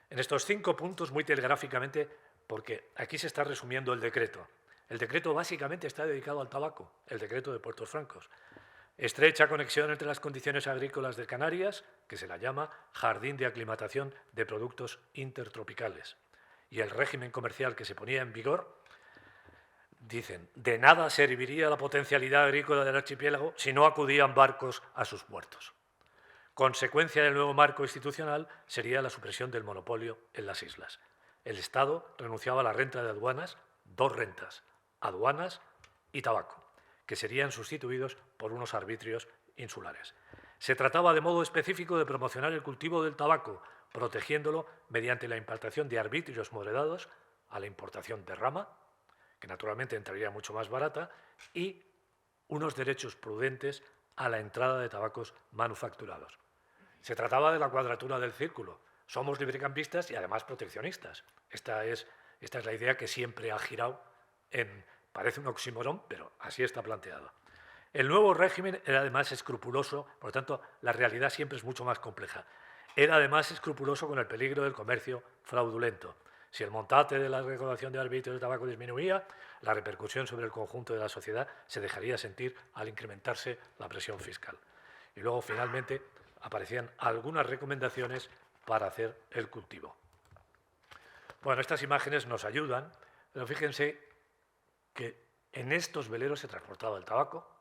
En estos 5 puntos, muy telegráficamente, porque aquí se está resumiendo el decreto. El decreto básicamente está dedicado al tabaco, el decreto de puertos francos. Estrecha conexión entre las condiciones agrícolas de Canarias, que se la llama Jardín de Aclimatación de Productos Intertropicales, y el régimen comercial que se ponía en vigor, dicen, de nada serviría la potencialidad agrícola del archipiélago si no acudían barcos a sus puertos. Consecuencia del nuevo marco institucional sería la supresión del monopolio en las islas. El Estado renunciaba a la renta de aduanas, 2 rentas, aduanas y tabaco, que serían sustituidos por unos arbitrios insulares. Se trataba de modo específico de promocionar el cultivo del tabaco, protegiéndolo mediante la implantación de arbitrios moderados a la importación de rama, que naturalmente entraría mucho más barata, y unos derechos prudentes a la entrada de tabacos manufacturados. Se trataba de la cuadratura del círculo. Somos librecampistas y además proteccionistas. Esta es la idea que siempre ha girado parece un oxímoron, pero así está planteado. El nuevo régimen era además escrupuloso, por lo tanto, la realidad siempre es mucho más compleja. Era además escrupuloso con el peligro del comercio fraudulento. Si el montante de la recaudación de arbitrios de tabaco disminuía, la repercusión sobre el conjunto de la sociedad se dejaría sentir al incrementarse la presión fiscal. Y luego, finalmente, aparecían algunas recomendaciones para hacer el cultivo. Bueno, estas imágenes nos ayudan, pero fíjense que en estos veleros se transportaba el tabaco.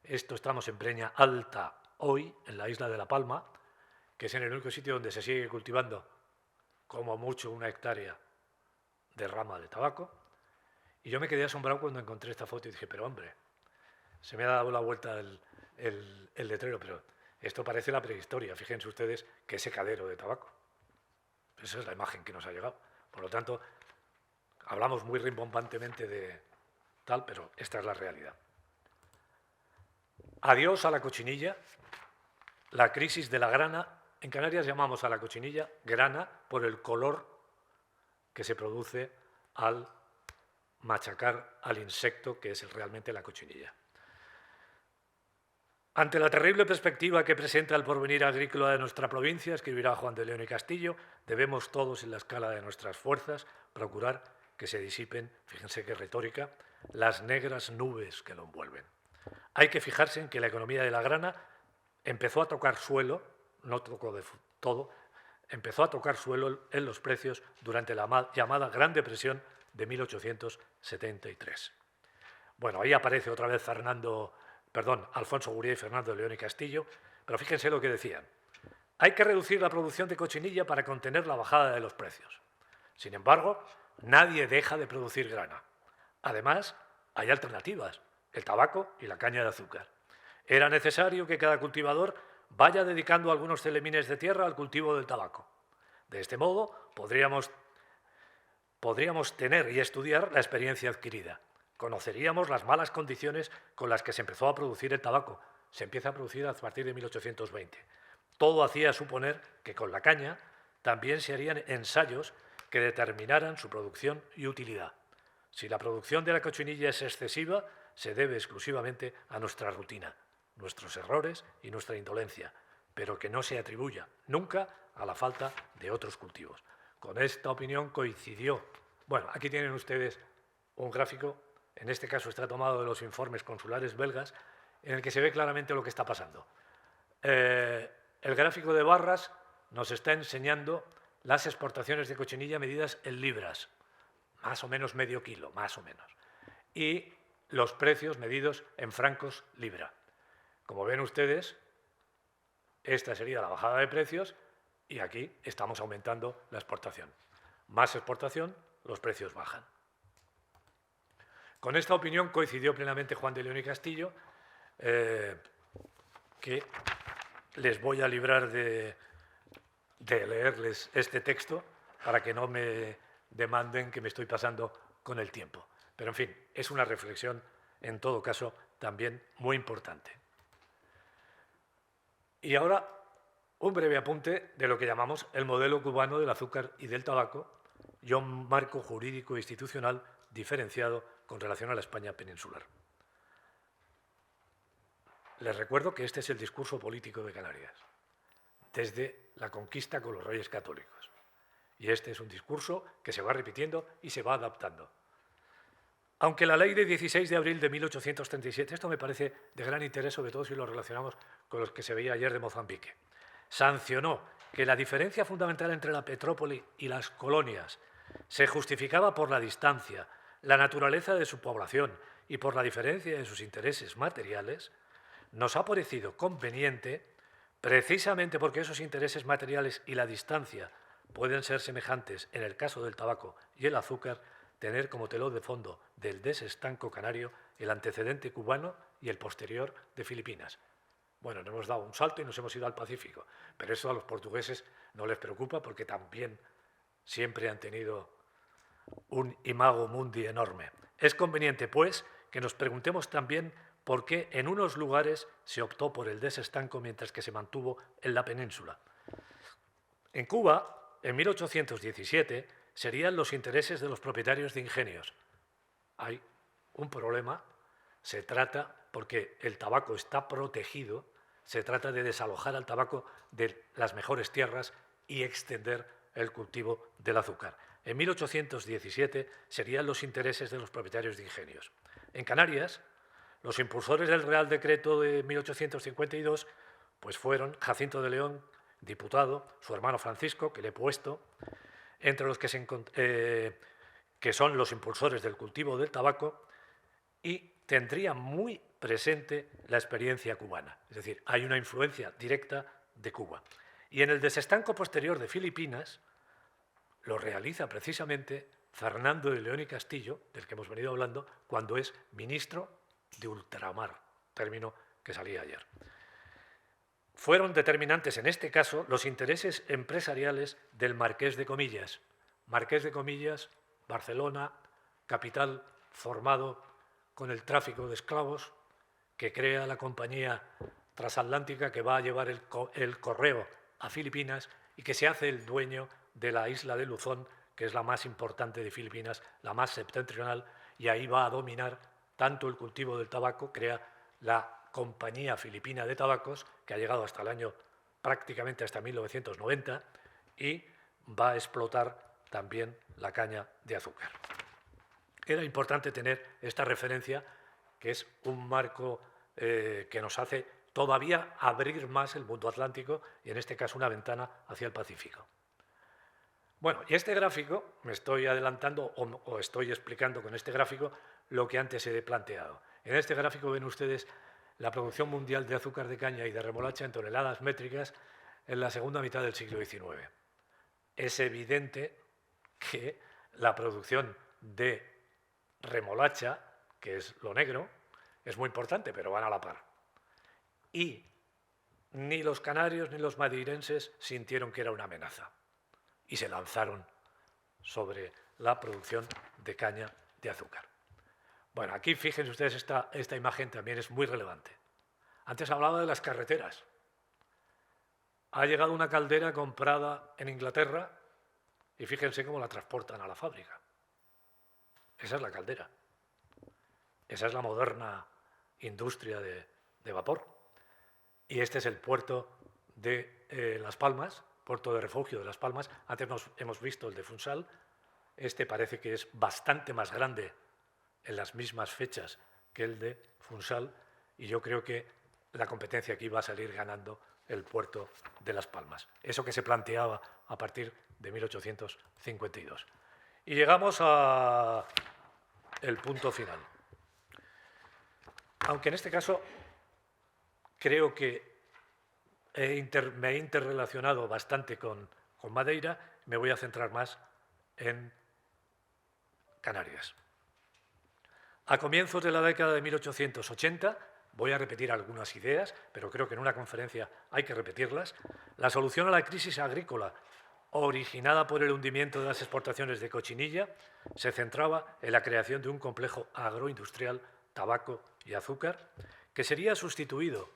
Estamos en Breña Alta hoy, en la isla de La Palma, que es en el único sitio donde se sigue cultivando como mucho 1 hectárea de rama de tabaco. Y yo me quedé asombrado cuando encontré esta foto y dije, pero hombre, se me ha dado la vuelta el letrero, pero esto parece la prehistoria. Fíjense ustedes qué secadero de tabaco. Esa es la imagen que nos ha llegado. Por lo tanto, hablamos muy rimbombantemente de tal, pero esta es la realidad. Adiós a la cochinilla. La crisis de la grana. En Canarias llamamos a la cochinilla grana por el color que se produce al machacar al insecto, que es realmente la cochinilla. Ante la terrible perspectiva que presenta el porvenir agrícola de nuestra provincia, escribirá Juan de León y Castillo, debemos todos, en la escala de nuestras fuerzas, procurar que se disipen, fíjense qué retórica, las negras nubes que lo envuelven. Hay que fijarse en que la economía de la grana empezó a tocar suelo, no tocó de todo, empezó a tocar suelo en los precios durante la llamada Gran Depresión de 1873. Bueno, ahí aparece otra vez Alfonso Guriel y Fernando de León y Castillo, pero fíjense lo que decían. Hay que reducir la producción de cochinilla para contener la bajada de los precios. Sin embargo, nadie deja de producir grana. Además, hay alternativas, el tabaco y la caña de azúcar. Era necesario que cada cultivador vaya dedicando algunos celemines de tierra al cultivo del tabaco. De este modo, podríamos tener y estudiar la experiencia adquirida. Conoceríamos las malas condiciones con las que se empezó a producir el tabaco. Se empieza a producir a partir de 1820. Todo hacía suponer que con la caña también se harían ensayos que determinaran su producción y utilidad. Si la producción de la cochinilla es excesiva, se debe exclusivamente a nuestra rutina, nuestros errores y nuestra indolencia, pero que no se atribuya nunca a la falta de otros cultivos. Con esta opinión coincidió. Bueno, aquí tienen ustedes un gráfico, en este caso está tomado de los informes consulares belgas, en el que se ve claramente lo que está pasando. El gráfico de barras nos está enseñando las exportaciones de cochinilla medidas en libras, más o menos medio kilo, más o menos, y los precios medidos en francos libra. Como ven ustedes, esta sería la bajada de precios y aquí estamos aumentando la exportación. Más exportación, los precios bajan. Con esta opinión coincidió plenamente Juan de León y Castillo, que les voy a librar de leerles este texto para que no me demanden que me estoy pasando con el tiempo. Pero, en fin, es una reflexión, en todo caso, también muy importante. Y ahora, un breve apunte de lo que llamamos el modelo cubano del azúcar y del tabaco y un marco jurídico e institucional diferenciado con relación a la España peninsular. Les recuerdo que este es el discurso político de Canarias, desde la conquista con los reyes católicos. Y este es un discurso que se va repitiendo y se va adaptando. Aunque la ley de 16 de abril de 1837, esto me parece de gran interés, sobre todo si lo relacionamos con los que se veía ayer de Mozambique, sancionó que la diferencia fundamental entre la metrópoli y las colonias se justificaba por la distancia, la naturaleza de su población y por la diferencia de sus intereses materiales, nos ha parecido conveniente, precisamente porque esos intereses materiales y la distancia pueden ser semejantes en el caso del tabaco y el azúcar, tener como telón de fondo del desestanco canario el antecedente cubano y el posterior de Filipinas. Bueno, nos hemos dado un salto y nos hemos ido al Pacífico, pero eso a los portugueses no les preocupa porque también siempre han tenido un imago mundi enorme. Es conveniente, pues, que nos preguntemos también por qué en unos lugares se optó por el desestanco mientras que se mantuvo en la península. En Cuba, en 1817, serían los intereses de los propietarios de ingenios. Hay un problema, se trata, porque el tabaco está protegido, se trata de desalojar al tabaco de las mejores tierras y extender el cultivo del azúcar. En 1817 serían los intereses de los propietarios de ingenios. En Canarias, los impulsores del Real Decreto de 1852 pues fueron Jacinto de León, diputado, su hermano Francisco, que le he puesto, entre los que son los impulsores del cultivo del tabaco, y tendría muy presente la experiencia cubana. Es decir, hay una influencia directa de Cuba. Y en el desestanco posterior de Filipinas lo realiza precisamente Fernando de León y Castillo, del que hemos venido hablando, cuando es ministro de ultramar, término que salía ayer. Fueron determinantes en este caso los intereses empresariales del Marqués de Comillas. Marqués de Comillas, Barcelona, capital formado con el tráfico de esclavos, que crea la compañía transatlántica que va a llevar el correo a Filipinas y que se hace el dueño de la isla de Luzón, que es la más importante de Filipinas, la más septentrional, y ahí va a dominar tanto el cultivo del tabaco, crea la Compañía Filipina de Tabacos, que ha llegado hasta el año prácticamente hasta 1990, y va a explotar también la caña de azúcar. Era importante tener esta referencia, que es un marco que nos hace todavía abrir más el mundo atlántico y en este caso una ventana hacia el Pacífico. Bueno, y este gráfico, me estoy adelantando o estoy explicando con este gráfico lo que antes he planteado. En este gráfico ven ustedes la producción mundial de azúcar de caña y de remolacha en toneladas métricas en la segunda mitad del siglo XIX. Es evidente que la producción de remolacha, que es lo negro, es muy importante, pero van a la par. Y ni los canarios ni los madeirenses sintieron que era una amenaza y se lanzaron sobre la producción de caña de azúcar. Bueno, aquí fíjense ustedes, esta imagen también es muy relevante. Antes hablaba de las carreteras. Ha llegado una caldera comprada en Inglaterra y fíjense cómo la transportan a la fábrica. Esa es la caldera. Esa es la moderna industria de vapor. Y este es el puerto de Las Palmas, puerto de refugio de Las Palmas. Antes hemos visto el de Funchal. Este parece que es bastante más grande en las mismas fechas que el de Funchal, y yo creo que la competencia aquí va a salir ganando el puerto de Las Palmas. Eso que se planteaba a partir de 1852. Y llegamos al punto final. Aunque en este caso creo que me he interrelacionado bastante con Madeira, me voy a centrar más en Canarias. A comienzos de la década de 1880, Voy a repetir algunas ideas, pero creo que en una conferencia hay que repetirlas. La solución a la crisis agrícola originada por el hundimiento de las exportaciones de cochinilla se centraba en la creación de un complejo agroindustrial, tabaco y azúcar, que sería sustituido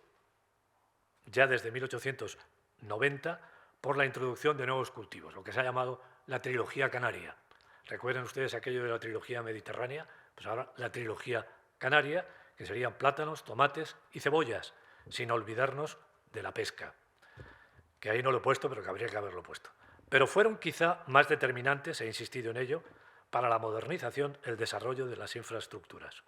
ya desde 1890 por la introducción de nuevos cultivos, lo que se ha llamado la trilogía canaria. ¿Recuerdan ustedes aquello de la trilogía mediterránea? Pues ahora la trilogía canaria, que serían plátanos, tomates y cebollas, sin olvidarnos de la pesca, que ahí no lo he puesto, pero que habría que haberlo puesto. Pero fueron quizá más determinantes, he insistido en ello, para la modernización, el desarrollo de las infraestructuras,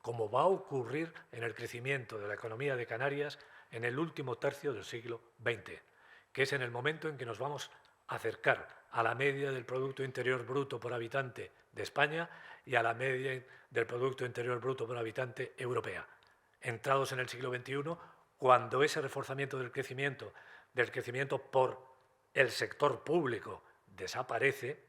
como va a ocurrir en el crecimiento de la economía de Canarias en el último tercio del siglo XX, que es en el momento en que nos vamos a acercar a la media del Producto Interior Bruto por habitante de España y a la media del Producto Interior Bruto por habitante europea. Entrados en el siglo XXI, cuando ese reforzamiento del crecimiento por el sector público desaparece,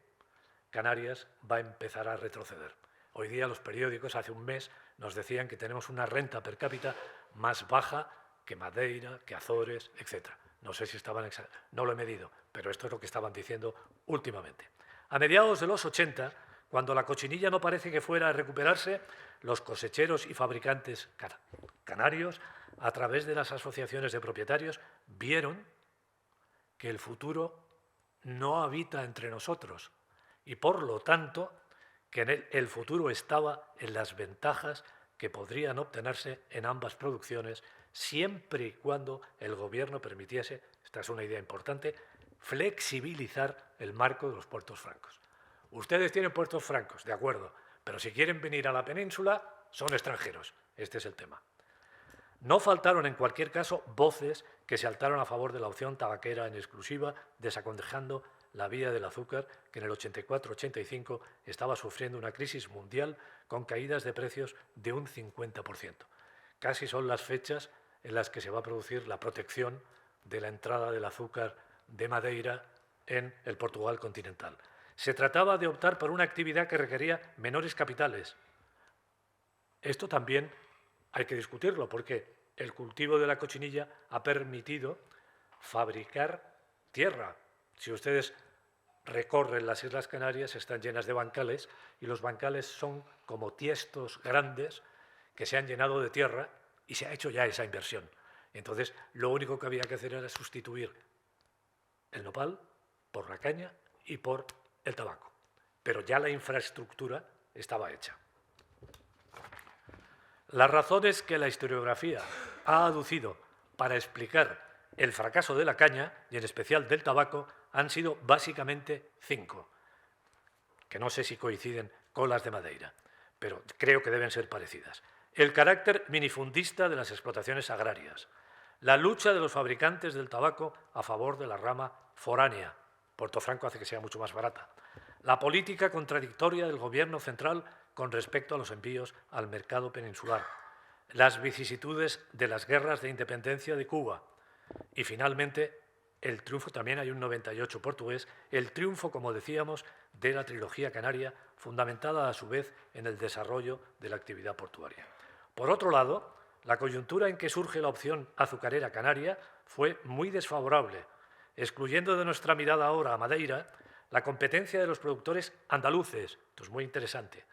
Canarias va a empezar a retroceder. Hoy día los periódicos, hace un mes, nos decían que tenemos una renta per cápita más baja que Madeira, que Azores, etc. No sé si estaban no lo he medido, pero esto es lo que estaban diciendo últimamente. A mediados de los 80, cuando la cochinilla no parece que fuera a recuperarse, los cosecheros y fabricantes canarios, a través de las asociaciones de propietarios, vieron que el futuro no habita entre nosotros y, por lo tanto, que el futuro estaba en las ventajas que podrían obtenerse en ambas producciones siempre y cuando el gobierno permitiese, esta es una idea importante, flexibilizar el marco de los puertos francos. Ustedes tienen puertos francos, de acuerdo, pero si quieren venir a la península, son extranjeros. Este es el tema. No faltaron, en cualquier caso, voces que se alzaron a favor de la opción tabaquera en exclusiva, desaconsejando la vía del azúcar, que en el 84-85 estaba sufriendo una crisis mundial con caídas de precios de un 50%. Casi son las fechas en las que se va a producir la protección de la entrada del azúcar de Madeira en el Portugal continental. Se trataba de optar por una actividad que requería menores capitales. Esto también hay que discutirlo, porque el cultivo de la cochinilla ha permitido fabricar tierra. Si ustedes recorren las Islas Canarias, están llenas de bancales, y los bancales son como tiestos grandes que se han llenado de tierra y se ha hecho ya esa inversión. Entonces, lo único que había que hacer era sustituir el nopal por la caña y por el tabaco. Pero ya la infraestructura estaba hecha. Las razones que la historiografía ha aducido para explicar el fracaso de la caña, y en especial del tabaco, han sido básicamente 5, que no sé si coinciden con las de Madeira, pero creo que deben ser parecidas. El carácter minifundista de las explotaciones agrarias, la lucha de los fabricantes del tabaco a favor de la rama foránea, Puerto Franco hace que sea mucho más barata, la política contradictoria del gobierno central con respecto a los envíos al mercado peninsular, las vicisitudes de las guerras de independencia de Cuba y, finalmente, el triunfo, también hay un 98 portugués, el triunfo, como decíamos, de la trilogía canaria, fundamentada a su vez en el desarrollo de la actividad portuaria. Por otro lado, la coyuntura en que surge la opción azucarera canaria fue muy desfavorable, excluyendo de nuestra mirada ahora a Madeira la competencia de los productores andaluces, esto es muy interesante,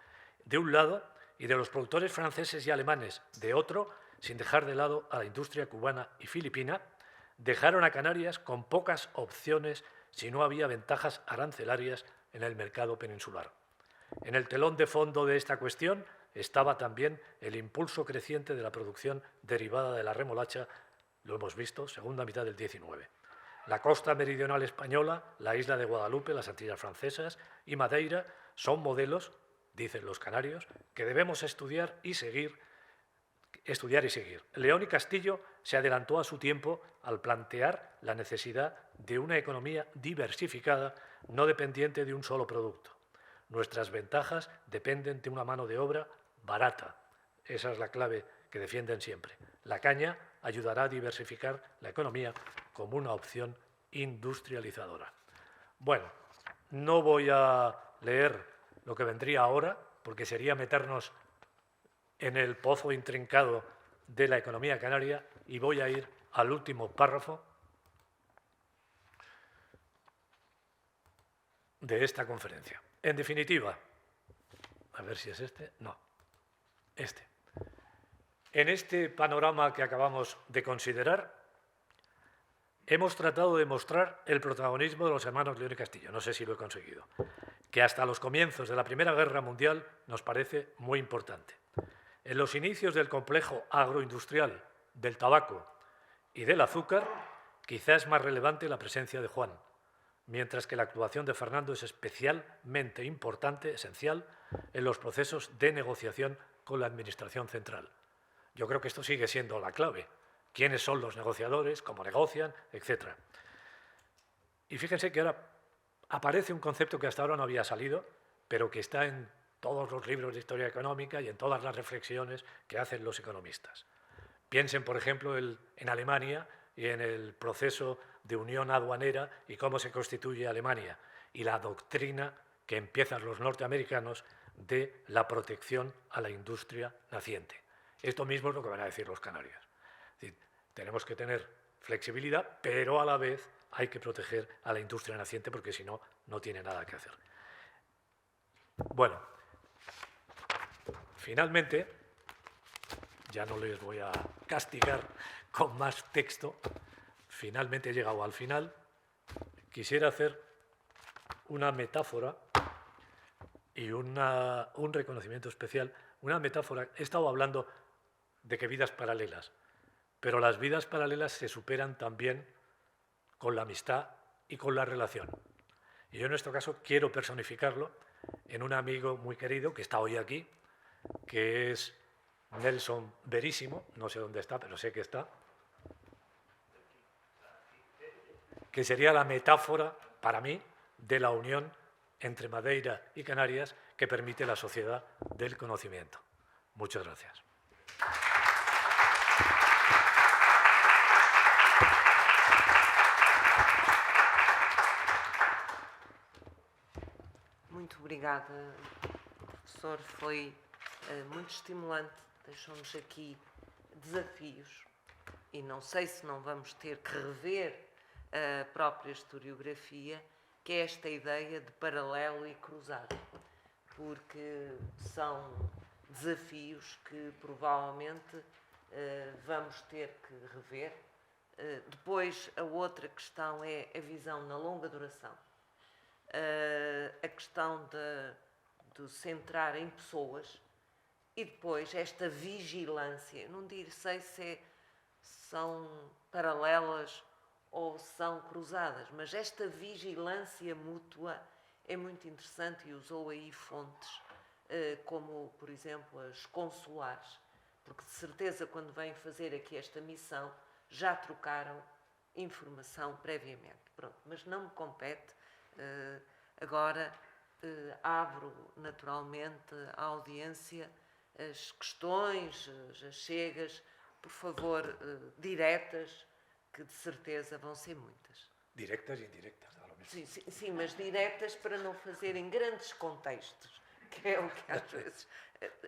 de un lado, y de los productores franceses y alemanes, de otro, sin dejar de lado a la industria cubana y filipina, dejaron a Canarias con pocas opciones si no había ventajas arancelarias en el mercado peninsular. En el telón de fondo de esta cuestión estaba también el impulso creciente de la producción derivada de la remolacha, lo hemos visto, segunda mitad del XIX. La costa meridional española, la isla de Guadalupe, las Antillas francesas y Madeira son modelos, dicen los canarios, que debemos estudiar y seguir. León y Castillo se adelantó a su tiempo al plantear la necesidad de una economía diversificada, no dependiente de un solo producto. Nuestras ventajas dependen de una mano de obra barata. Esa es la clave que defienden siempre. La caña ayudará a diversificar la economía como una opción industrializadora. Bueno, no voy a leer lo que vendría ahora, porque sería meternos en el pozo intrincado de la economía canaria y voy a ir al último párrafo de esta conferencia. En definitiva, a ver si es este, no, este. En este panorama que acabamos de considerar, hemos tratado de mostrar el protagonismo de los hermanos León y Castillo, no sé si lo he conseguido, que hasta los comienzos de la Primera Guerra Mundial nos parece muy importante. En los inicios del complejo agroindustrial del tabaco y del azúcar, quizá es más relevante la presencia de Juan, mientras que la actuación de Fernando es especialmente importante, esencial, en los procesos de negociación con la Administración central. Yo creo que esto sigue siendo la clave. ¿Quiénes son los negociadores? ¿Cómo negocian? Etcétera. Y fíjense que ahora aparece un concepto que hasta ahora no había salido, pero que está en todos los libros de historia económica y en todas las reflexiones que hacen los economistas. Piensen, por ejemplo, en Alemania y en el proceso de unión aduanera y cómo se constituye Alemania y la doctrina que empiezan los norteamericanos de la protección a la industria naciente. Esto mismo es lo que van a decir los canarios. Es decir, tenemos que tener flexibilidad, pero a la vez hay que proteger a la industria naciente porque si no, no tiene nada que hacer. Bueno, finalmente, ya no les voy a castigar con más texto, finalmente he llegado al final, quisiera hacer una metáfora y un reconocimiento especial. Una metáfora, he estado hablando de que vidas paralelas, pero las vidas paralelas se superan también con la amistad y con la relación. Y yo en este caso quiero personificarlo en un amigo muy querido que está hoy aquí, que es Nelson Verísimo, no sé dónde está, pero sé que está, que sería la metáfora, para mí, de la unión entre Madeira y Canarias que permite la sociedad del conocimiento. Muchas gracias. Muito obrigada, professor. Foi muito estimulante. Deixou-nos aqui desafios e não sei se não vamos ter que rever a própria historiografia, que é esta ideia de paralelo e cruzado, porque são desafios que provavelmente vamos ter que rever. Depois, a outra questão é a visão na longa duração. A questão de centrar em pessoas e depois esta vigilância, não sei se são paralelas ou são cruzadas, mas esta vigilância mútua é muito interessante e usou aí fontes como, por exemplo, as consulares, porque de certeza quando vêm fazer aqui esta missão já trocaram informação previamente. Pronto, mas não me compete. Agora abro naturalmente à audiência as questões, as chegas, por favor, diretas, que de certeza vão ser muitas. Directas e indirectas. Sim, mas diretas para não fazerem grandes contextos, que é o que às vezes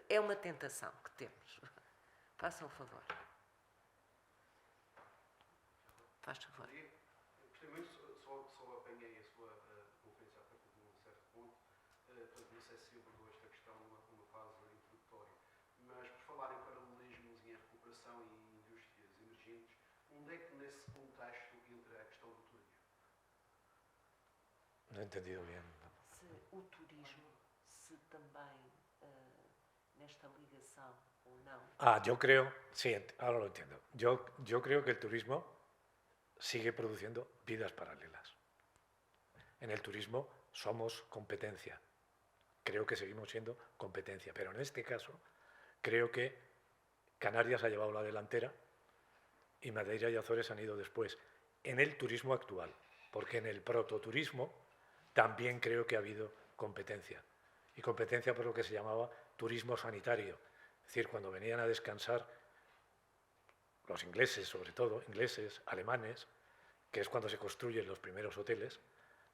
é uma tentação que temos. Façam o favor. Faz favor. Gostei muito, só apanhei a sua conferência a partir de um certo ponto, portanto não sei se abordou esta questão numa fase introdutória, mas por falar em paralelismos e em recuperação e indústrias emergentes, onde é que nesse contexto entra a questão do turismo? No he entendido bien. Se o turismo, se também nesta ligação ou não. Yo creo, sí, ahora lo entiendo. Yo creo que el turismo sigue produciendo vidas paralelas. En el turismo somos competencia. Creo que seguimos siendo competencia, pero en este caso creo que Canarias ha llevado la delantera y Madeira y Azores han ido después. En el turismo actual, porque en el prototurismo también creo que ha habido competencia. Y competencia por lo que se llamaba turismo sanitario. Es decir, cuando venían a descansar los ingleses, sobre todo, ingleses, alemanes, que es cuando se construyen los primeros hoteles,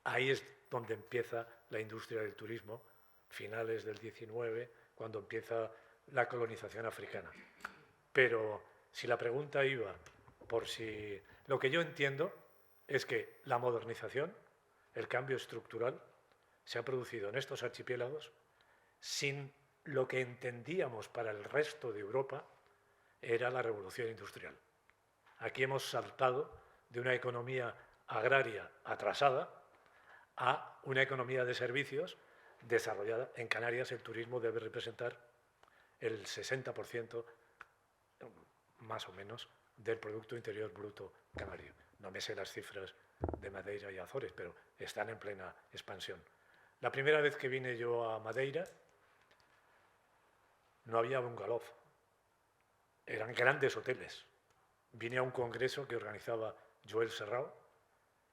ahí es donde empieza la industria del turismo, finales del XIX, cuando empieza la colonización africana. Pero si la pregunta iba por si... Lo que yo entiendo es que la modernización, el cambio estructural, se ha producido en estos archipiélagos sin lo que entendíamos para el resto de Europa era la revolución industrial. Aquí hemos saltado de una economía agraria atrasada a una economía de servicios desarrollada. En Canarias el turismo debe representar el 60% más o menos del Producto Interior Bruto canario. No me sé las cifras de Madeira y Azores, pero están en plena expansión. La primera vez que vine yo a Madeira no había bungalow, eran grandes hoteles. Vine a un congreso que organizaba Joel Serrao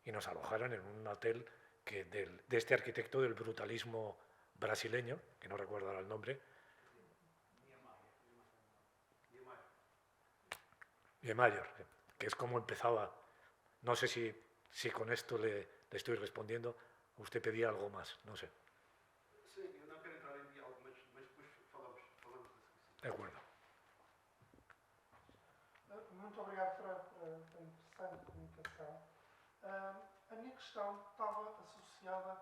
y nos alojaron en un hotel que de este arquitecto del brutalismo brasileño, que no recuerdo ahora el nombre. Niemeyer, que es como empezaba. No sé si con esto le estoy respondiendo. Usted pedía algo más, no sé. Sim, eu não quero entrar em diálogo, mas depois falamos disso. De acuerdo. Muito obrigado pela interessante comunicação. A minha questão estava associada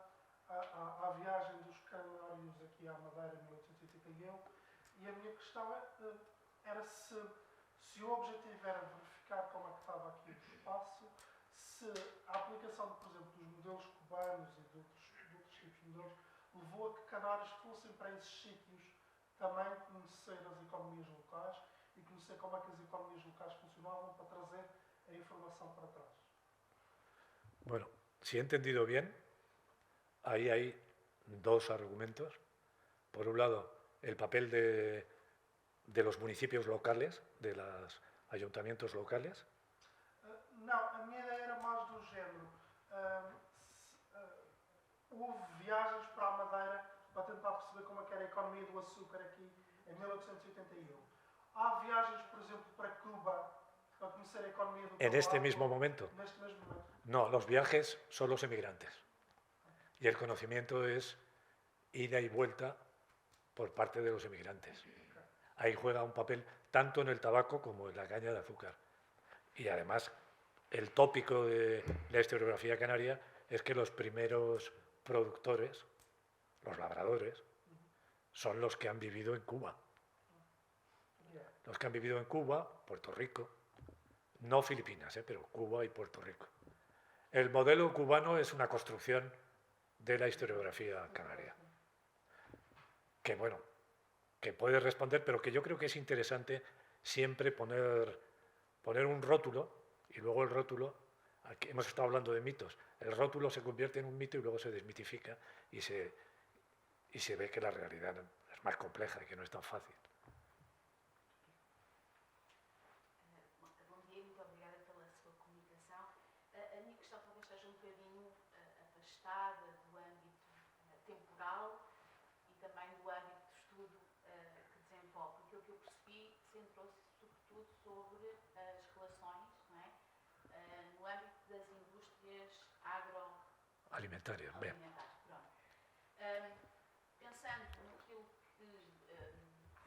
à viagem dos canários aqui à Madeira em 1881 e a minha questão era se o objetivo era verificar como é que estava aqui o espaço, se a aplicação, por exemplo, dos modelos cubanos e de outros tipos de modelos levou a que Canários fossem para esses sítios também conhecer as economias locais e conhecer como é que as economias locais funcionavam para trazer a informação para trás. Bueno, si he entendido bien, ahí hay dos argumentos. Por un lado, el papel de los municipios locales, de los ayuntamientos locales. Não, a minha ideia era mais do género. Houve viagens para a Madeira para tentar perceber como é que era a economia do açúcar aqui em 1881. Há viagens, por exemplo, para Cuba para conocer a economía do ¿En este tabaco, mismo momento? En este mismo momento. No, los viajes son los emigrantes. Y el conocimiento es ida y vuelta por parte de los emigrantes. Ahí juega un papel tanto en el tabaco como en la caña de azúcar. Y además, el tópico de la historiografía canaria es que los primeros productores, los labradores, son los que han vivido en Cuba. Los que han vivido en Cuba, Puerto Rico, no Filipinas, pero Cuba y Puerto Rico. El modelo cubano es una construcción de la historiografía canaria. Que bueno, que puede responder, pero que yo creo que es interesante siempre poner un rótulo y luego el rótulo, aquí hemos estado hablando de mitos, el rótulo se convierte en un mito y luego se desmitifica y se ve que la realidad es más compleja y que no es tan fácil. Bom dia, muito obrigada pela sua comunicação. A minha questão talvez seja um bocadinho afastada do âmbito temporal e também do âmbito de estudo que desenvolve. Aquilo que eu percebi centrou-se sobretudo sobre as relações, não é? No âmbito das indústrias Alimentaria, bem. Pensando naquilo que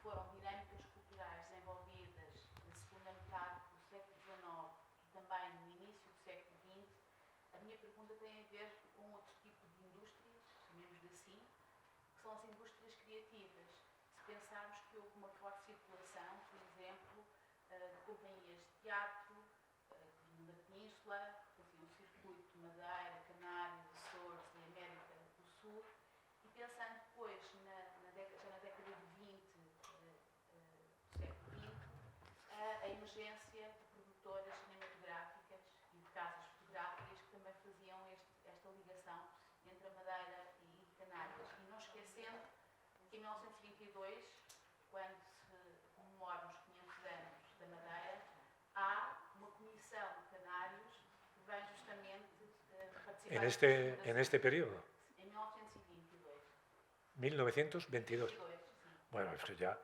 foram dinâmicas culturais desenvolvidas na segunda metade do século XIX e também no início do século XX, a minha pergunta tem a ver com outro tipo de indústrias, chamemos-lhe assim, que são as indústrias criativas. Se pensarmos que houve uma forte circulação, por exemplo, de companhias de teatro, que vinham da Península, faziam o circuito de Madeira, Canários, Açores e América do Sul, e pensando depois, já na década de 20 do século XX, a emergência de produtoras cinematográficas e de casas fotográficas que também faziam esta ligação entre a Madeira e Canárias. E não esquecendo que em 1922, quando se comemoram os 500 anos da Madeira, há uma comissão de Canários que vem justamente participar En este periodo, em 1922. 1922. Sim. Bueno, eso ya...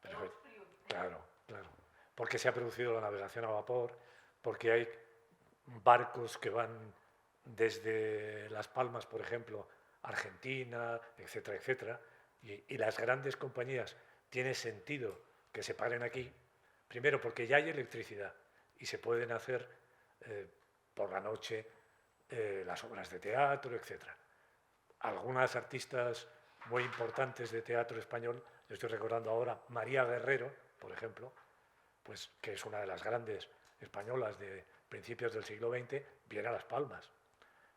É outro período. Claro, claro. Porque se ha producido la navegación a vapor, porque hay barcos que van desde Las Palmas, por ejemplo, Argentina, etcétera, etcétera, y las grandes compañías tiene sentido que se paren aquí Primero, porque ya hay electricidad y se pueden hacer por la noche las obras de teatro, etc. Algunas artistas muy importantes de teatro español, yo estoy recordando ahora María Guerrero, por ejemplo, pues, que es una de las grandes españolas de principios del siglo XX, viene a Las Palmas.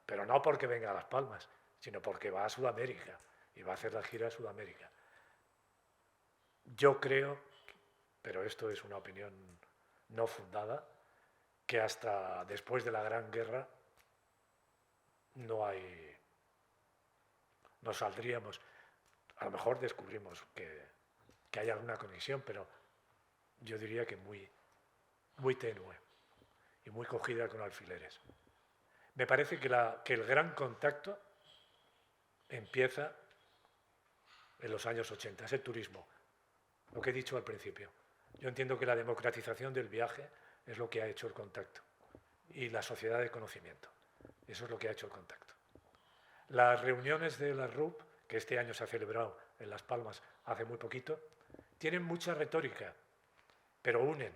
Pero no porque venga a Las Palmas, sino porque va a Sudamérica y va a hacer la gira a Sudamérica. Yo creo, pero esto es una opinión no fundada, que hasta después de la Gran Guerra no saldríamos. A lo mejor descubrimos que hay alguna conexión, pero yo diría que muy tenue y muy cogida con alfileres. Me parece que el gran contacto empieza en los años 80, es el turismo, lo que he dicho al principio. Yo entiendo que la democratización del viaje es lo que ha hecho el contacto y la sociedad de conocimiento. Eso es lo que ha hecho el contacto. Las reuniones de la RUP, que este año se ha celebrado en Las Palmas hace muy poquito, tienen mucha retórica, pero unen,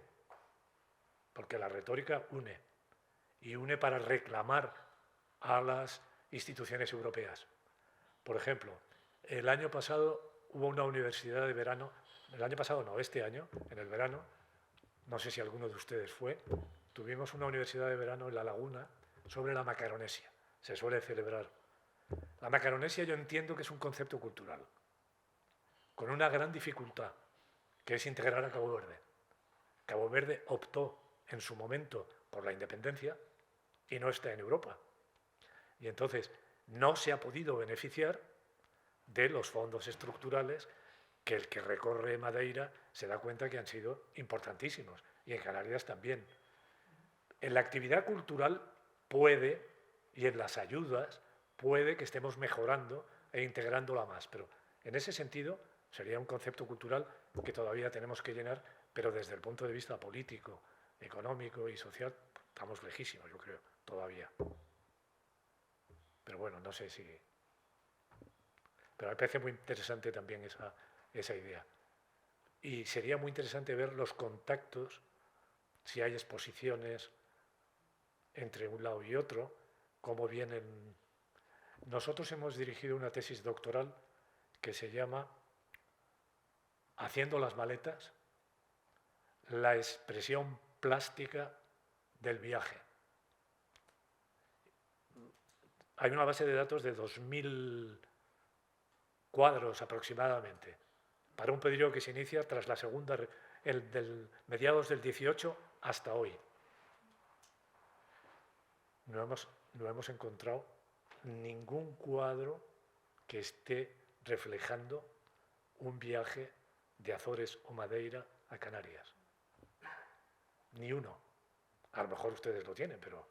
porque la retórica une, y une para reclamar a las instituciones europeas. Por ejemplo, el año pasado hubo una universidad de verano, el año pasado no, este año, en el verano, no sé si alguno de ustedes fue, tuvimos una universidad de verano en La Laguna sobre la Macaronesia, se suele celebrar. La Macaronesia yo entiendo que es un concepto cultural, con una gran dificultad, que es integrar a Cabo Verde. Cabo Verde optó en su momento por la independencia y no está en Europa. Y entonces no se ha podido beneficiar de los fondos estructurales que el que recorre Madeira se da cuenta que han sido importantísimos, y en Canarias también. En la actividad cultural puede, y en las ayudas, puede que estemos mejorando e integrándola más, pero en ese sentido sería un concepto cultural que todavía tenemos que llenar, pero desde el punto de vista político, económico y social, estamos lejísimos, yo creo, todavía. Pero bueno, no sé si... Pero me parece muy interesante también esa idea. Y sería muy interesante ver los contactos, si hay exposiciones entre un lado y otro, cómo vienen... Nosotros hemos dirigido una tesis doctoral que se llama Haciendo las maletas, la expresión plástica del viaje. Hay una base de datos de 2000 cuadros aproximadamente, para un periodo que se inicia tras la segunda, del mediados del 18 hasta hoy. No hemos encontrado ningún cuadro que esté reflejando un viaje de Azores o Madeira a Canarias. Ni uno. A lo mejor ustedes lo tienen, pero...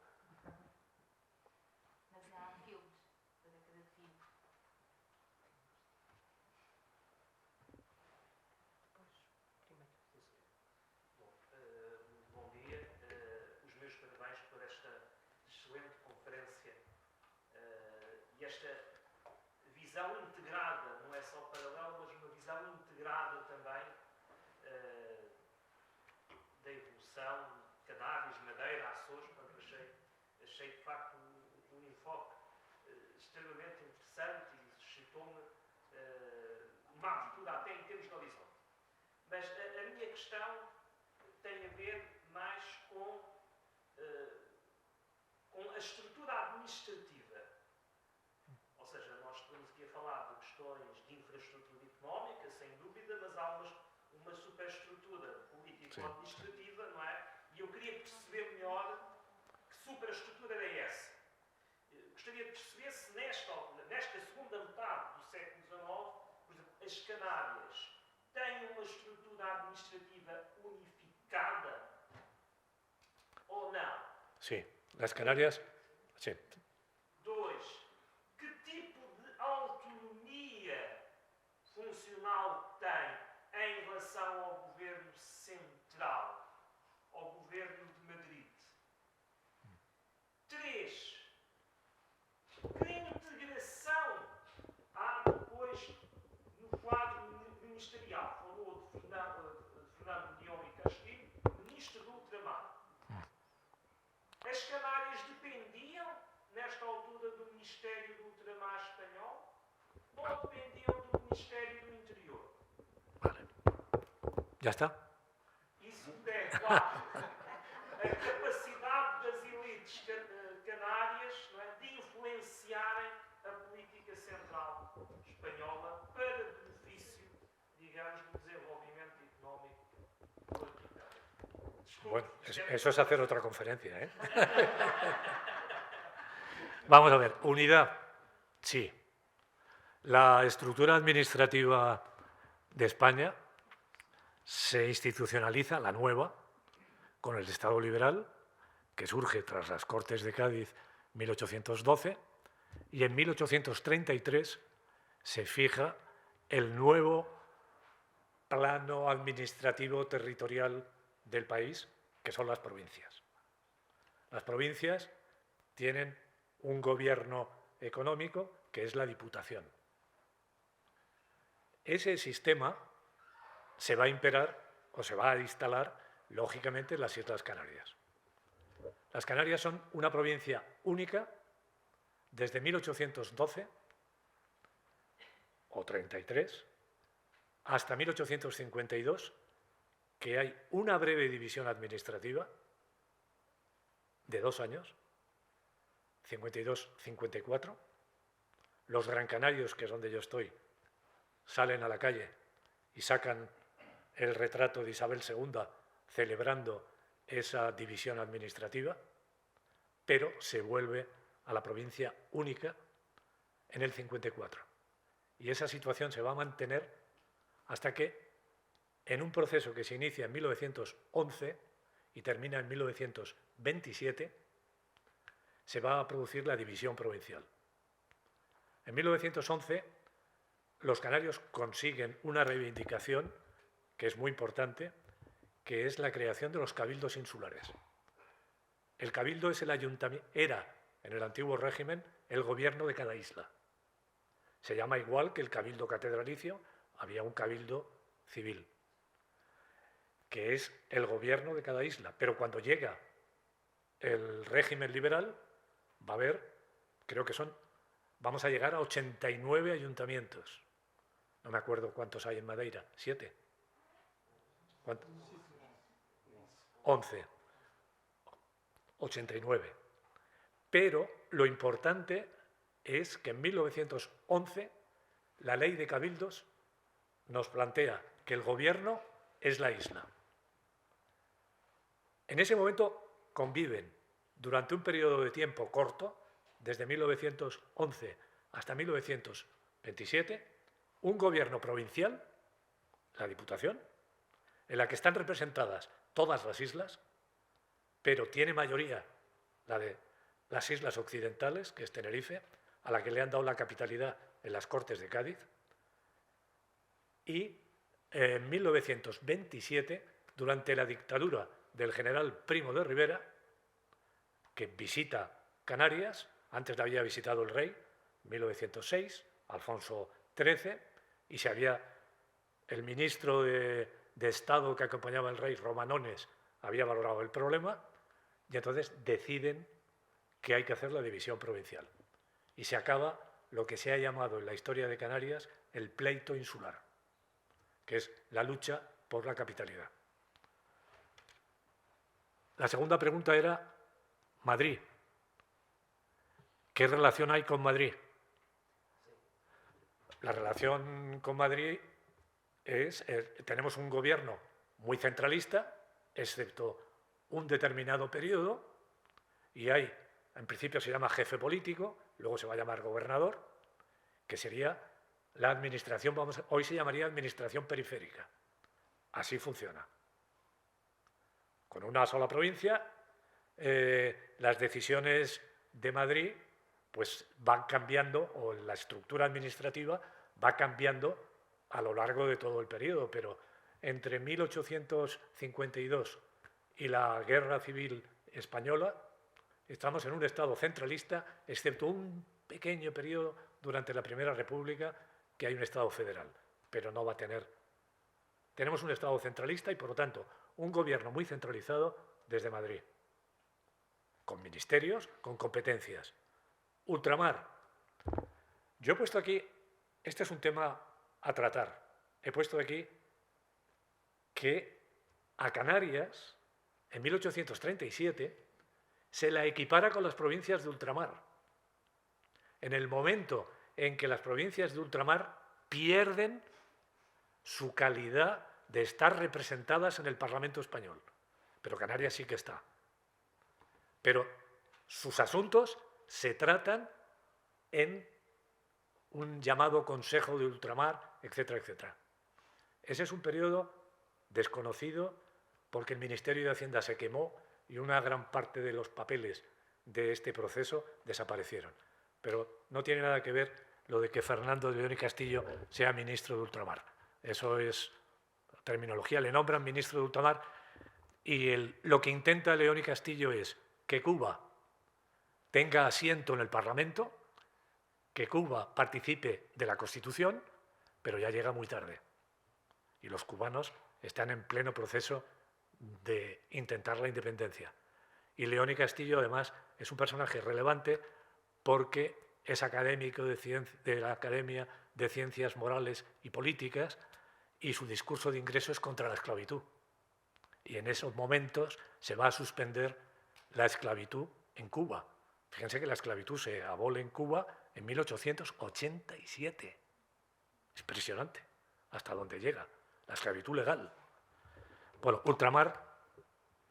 Mas há filmes para cada filme. Bom dia. Os meus parabéns por esta excelente conferência e esta visão integrada, não é só paralela, mas uma visão integrada também da evolução de Canários, Madeira, Açores. Achei de facto um enfoque extremamente interessante e suscitou-me uma abertura até em termos de horizonte. Mas a minha questão tem a ver mais com a estrutura administrativa. Ou seja, nós estamos aqui a falar de questões de infraestrutura económica, sem dúvida, mas há uma superestrutura político-administrativa, não é? E eu queria perceber melhor que superestrutura era essa. Gostaria de perceber se nesta segunda metade do século XIX, por exemplo, as Canárias têm uma estrutura administrativa unificada ou não? Sim, as Canárias, sim. 2. Que tipo de autonomia funcional tem em relação ao governo central, ao governo de Madrid? 3. Que integração há depois no quadro ministerial? Falou de Fernando Leão e Castilho, Canarias dependiam, nesta altura, do Ministério do Ultramar espanhol ou dependiam do Ministério do Interior? Vale. ¿Ya está? Isso é, claro, a capacidade das elites canárias, não é, de influenciarem a política central espanhola para benefício, digamos, do desenvolvimento económico do arquipélago. Desculpe, Bueno, eso es hacer otra conferencia, ¿eh? Vamos a ver, unidad, sí. La estructura administrativa de España se institucionaliza, la nueva, con el Estado liberal, que surge tras las Cortes de Cádiz 1812, y en 1833 se fija el nuevo plano administrativo territorial del país, que son las provincias. Las provincias tienen un gobierno económico que es la Diputación. Ese sistema se va a imperar o se va a instalar, lógicamente, en las Islas Canarias. Las Canarias son una provincia única desde 1812 o 33 hasta 1852, que hay una breve división administrativa de 2 años, 52-54. Los Gran Canarios, que es donde yo estoy, salen a la calle y sacan el retrato de Isabel II celebrando esa división administrativa, pero se vuelve a la provincia única en el 54. Y esa situación se va a mantener hasta que, en un proceso que se inicia en 1911 y termina en 1927, se va a producir la división provincial. En 1911, los canarios consiguen una reivindicación que es muy importante, que es la creación de los cabildos insulares. El cabildo es el ayuntamiento, era en el antiguo régimen el gobierno de cada isla. Se llama igual que el cabildo catedralicio, había un cabildo civil, que es el gobierno de cada isla. Pero cuando llega el régimen liberal, va a haber, creo que vamos a llegar a 89 ayuntamientos. No me acuerdo cuántos hay en Madeira, 7. ¿Cuántos? 11. 89. Pero lo importante es que en 1911 la ley de cabildos nos plantea que el gobierno es la isla. En ese momento conviven durante un periodo de tiempo corto, desde 1911 hasta 1927, un gobierno provincial, la Diputación, en la que están representadas todas las islas, pero tiene mayoría la de las islas occidentales, que es Tenerife, a la que le han dado la capitalidad en las Cortes de Cádiz, y en 1927, durante la dictadura del general Primo de Rivera, que visita Canarias, antes la había visitado el rey, 1906, Alfonso XIII, y el ministro de Estado que acompañaba al rey, Romanones, había valorado el problema, y entonces deciden que hay que hacer la división provincial. Y se acaba lo que se ha llamado en la historia de Canarias el pleito insular, que es la lucha por la capitalidad. La segunda pregunta era Madrid. ¿Qué relación hay con Madrid? La relación con Madrid es, tenemos un gobierno muy centralista, excepto un determinado periodo, y hay, en principio se llama jefe político, luego se va a llamar gobernador, que sería la administración, hoy se llamaría administración periférica. Así funciona. Con una sola provincia, las decisiones de Madrid pues van cambiando, o la estructura administrativa va cambiando a lo largo de todo el periodo, pero entre 1852 y la Guerra Civil Española estamos en un Estado centralista, excepto un pequeño periodo durante la Primera República que hay un Estado federal, pero no va a tener. Tenemos un Estado centralista y, por lo tanto, un gobierno muy centralizado desde Madrid. con ministerios, con competencias. Ultramar. Yo he puesto aquí, este es un tema a tratar, he puesto aquí que a Canarias, en 1837, se la equipara con las provincias de ultramar. En el momento en que las provincias de ultramar pierden su calidad de estar representadas en el Parlamento español. Pero Canarias sí que está. Pero sus asuntos se tratan en un llamado Consejo de Ultramar, etcétera, etcétera. Ese es un periodo desconocido porque el Ministerio de Hacienda se quemó y una gran parte de los papeles de este proceso desaparecieron. Pero no tiene nada que ver lo de que Fernando de León y Castillo sea ministro de ultramar. Eso es terminología, le nombran ministro de ultramar y lo que intenta León y Castillo es que Cuba tenga asiento en el Parlamento, que Cuba participe de la Constitución, pero ya llega muy tarde. Y los cubanos están en pleno proceso de intentar la independencia. Y León y Castillo, además, es un personaje relevante porque es académico de la Academia de Ciencias Morales y Políticas y su discurso de ingreso es contra la esclavitud. Y en esos momentos se va a suspender la esclavitud en Cuba. Fíjense que la esclavitud se abole en Cuba en 1887. Es impresionante hasta dónde llega la esclavitud legal. Bueno, ultramar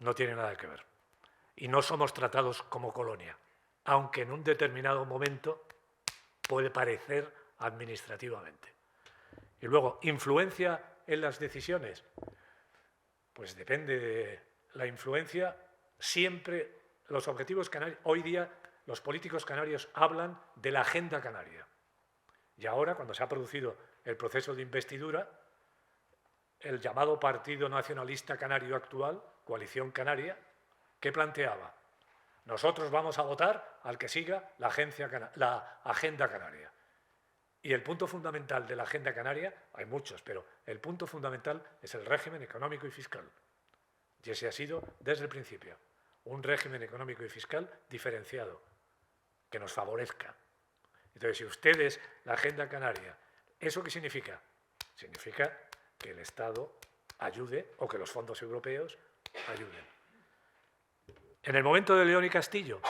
no tiene nada que ver. Y no somos tratados como colonia, aunque en un determinado momento puede parecer administrativamente. Y luego, ¿influencia en las decisiones? Pues depende de la influencia. Siempre los objetivos canarios, hoy día los políticos canarios hablan de la agenda canaria. Y ahora, cuando se ha producido el proceso de investidura, el llamado Partido Nacionalista Canario actual, Coalición Canaria, ¿qué planteaba? Nosotros vamos a votar al que siga la agenda canaria. Y el punto fundamental de la agenda canaria, hay muchos, pero el punto fundamental es el régimen económico y fiscal. Y ese ha sido, desde el principio, un régimen económico y fiscal diferenciado, que nos favorezca. Entonces, si ustedes, la agenda canaria, ¿eso qué significa? Significa que el Estado ayude o que los fondos europeos ayuden. En el momento de León y Castillo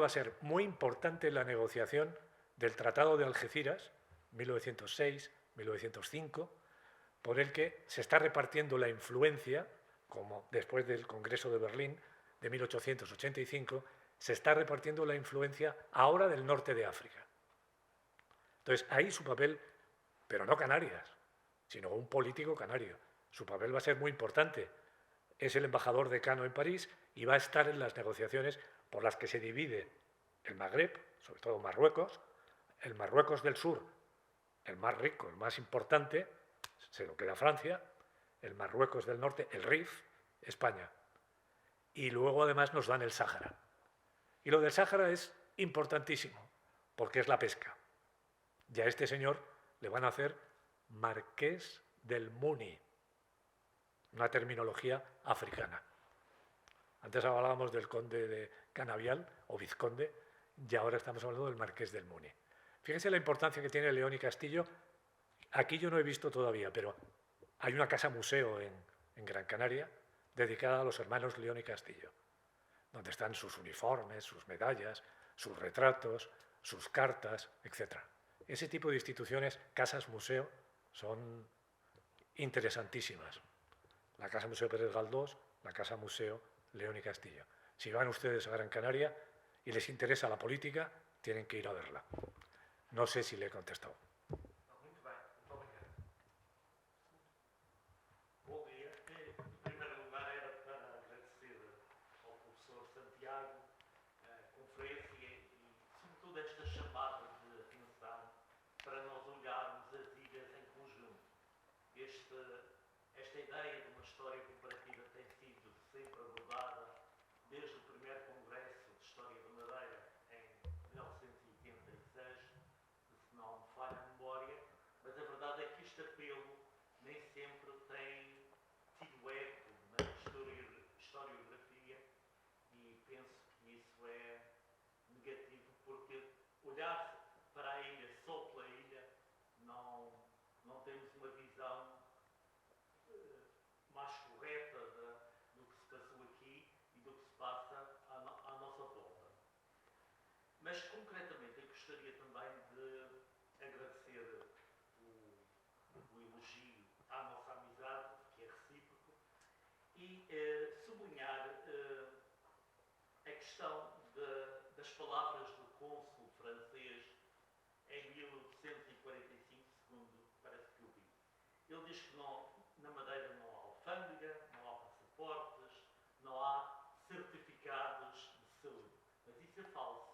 va a ser muy importante en la negociación del Tratado de Algeciras, 1906-1905, por el que se está repartiendo la influencia, como después del Congreso de Berlín de 1885, se está repartiendo la influencia ahora del norte de África. Entonces, ahí su papel, pero no Canarias, sino un político canario. Su papel va a ser muy importante. Es el embajador decano en París y va a estar en las negociaciones por las que se divide el Magreb, sobre todo Marruecos, el Marruecos del sur, el más rico, el más importante, se lo queda Francia, el Marruecos del norte, el Rif, España. Y luego además nos dan el Sáhara. Y lo del Sáhara es importantísimo, porque es la pesca. Y a este señor le van a hacer Marqués del Muni, una terminología africana. Antes hablábamos del conde de Canavial o vizconde y ahora estamos hablando del Marqués del Muni. Fíjense la importancia que tiene León y Castillo. Aquí yo no he visto todavía, pero hay una casa museo en Gran Canaria dedicada a los hermanos León y Castillo, donde están sus uniformes, sus medallas, sus retratos, sus cartas, etc. Ese tipo de instituciones, casas museo, son interesantísimas. La Casa Museo Pérez Galdós, la Casa Museo León y Castillo. Si van ustedes a Gran Canaria y les interesa la política, tienen que ir a verla. No sé si le he contestado. Muito bem, muito obrigado. Bom dia. Em primeiro lugar, era para agradecer ao professor Santiago a conferência e, sobretudo, esta chamada de atenção para nós olharmos as ilhas em conjunto. Esta ideia de uma história comparativa tem sido sempre abordada desde o primeiro Congresso de História da Madeira em 1986, se não me falha a memória, mas a verdade é que este apelo nem sempre tem tido eco na historiografia e Mas, concretamente, eu gostaria também de agradecer o elogio à nossa amizade, que é recíproco, e sublinhar a questão das palavras do cônsul francês em 1945, segundo parece que eu vi. Ele diz que na Madeira não há alfândega, não há passaportes, não há certificados de saúde. Mas isso é falso.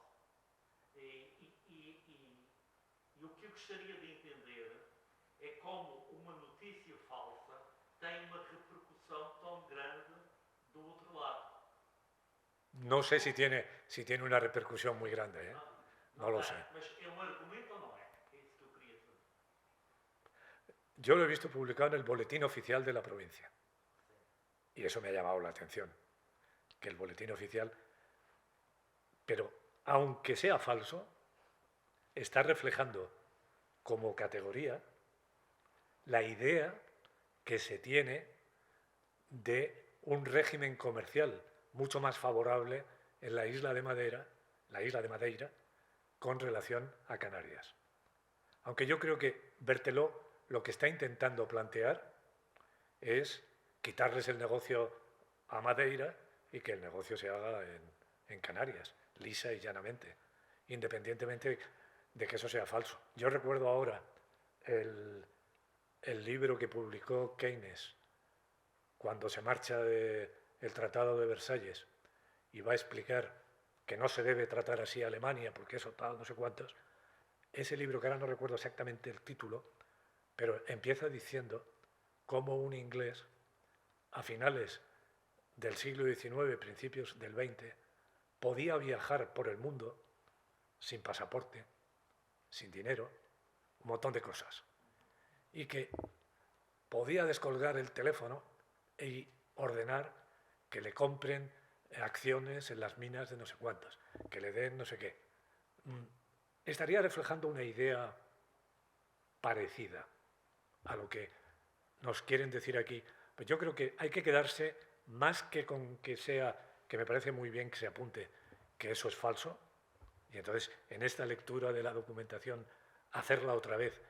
E o que eu gostaria de entender é como uma notícia falsa tem uma repercussão tão grande do outro lado. No sé si tiene una repercusión muy grande, ¿eh? No lo sé. Mas é um argumento ou não é? É isso que eu queria saber. Yo lo he visto publicado en el boletín oficial de la provincia. Y eso me ha llamado la atención. Que el boletín oficial, pero aunque sea falso, está reflejando como categoría la idea que se tiene de un régimen comercial mucho más favorable en la isla de Madeira, con relación a Canarias. Aunque yo creo que Berteló lo que está intentando plantear es quitarles el negocio a Madeira y que el negocio se haga en Canarias, lisa y llanamente, independientemente de que eso sea falso. Yo recuerdo ahora el libro que publicó Keynes cuando se marcha del Tratado de Versalles y va a explicar que no se debe tratar así a Alemania porque eso tal, no sé cuántos. Ese libro, que ahora no recuerdo exactamente el título, pero empieza diciendo cómo un inglés a finales del siglo XIX, principios del XX, podía viajar por el mundo sin pasaporte, sin dinero, un montón de cosas. Y que podía descolgar el teléfono y ordenar que le compren acciones en las minas de no sé cuántos, que le den no sé qué. Estaría reflejando una idea parecida a lo que nos quieren decir aquí. Pues yo creo que hay que quedarse más que con que sea, que me parece muy bien que se apunte que eso es falso, y entonces en esta lectura de la documentación hacerla otra vez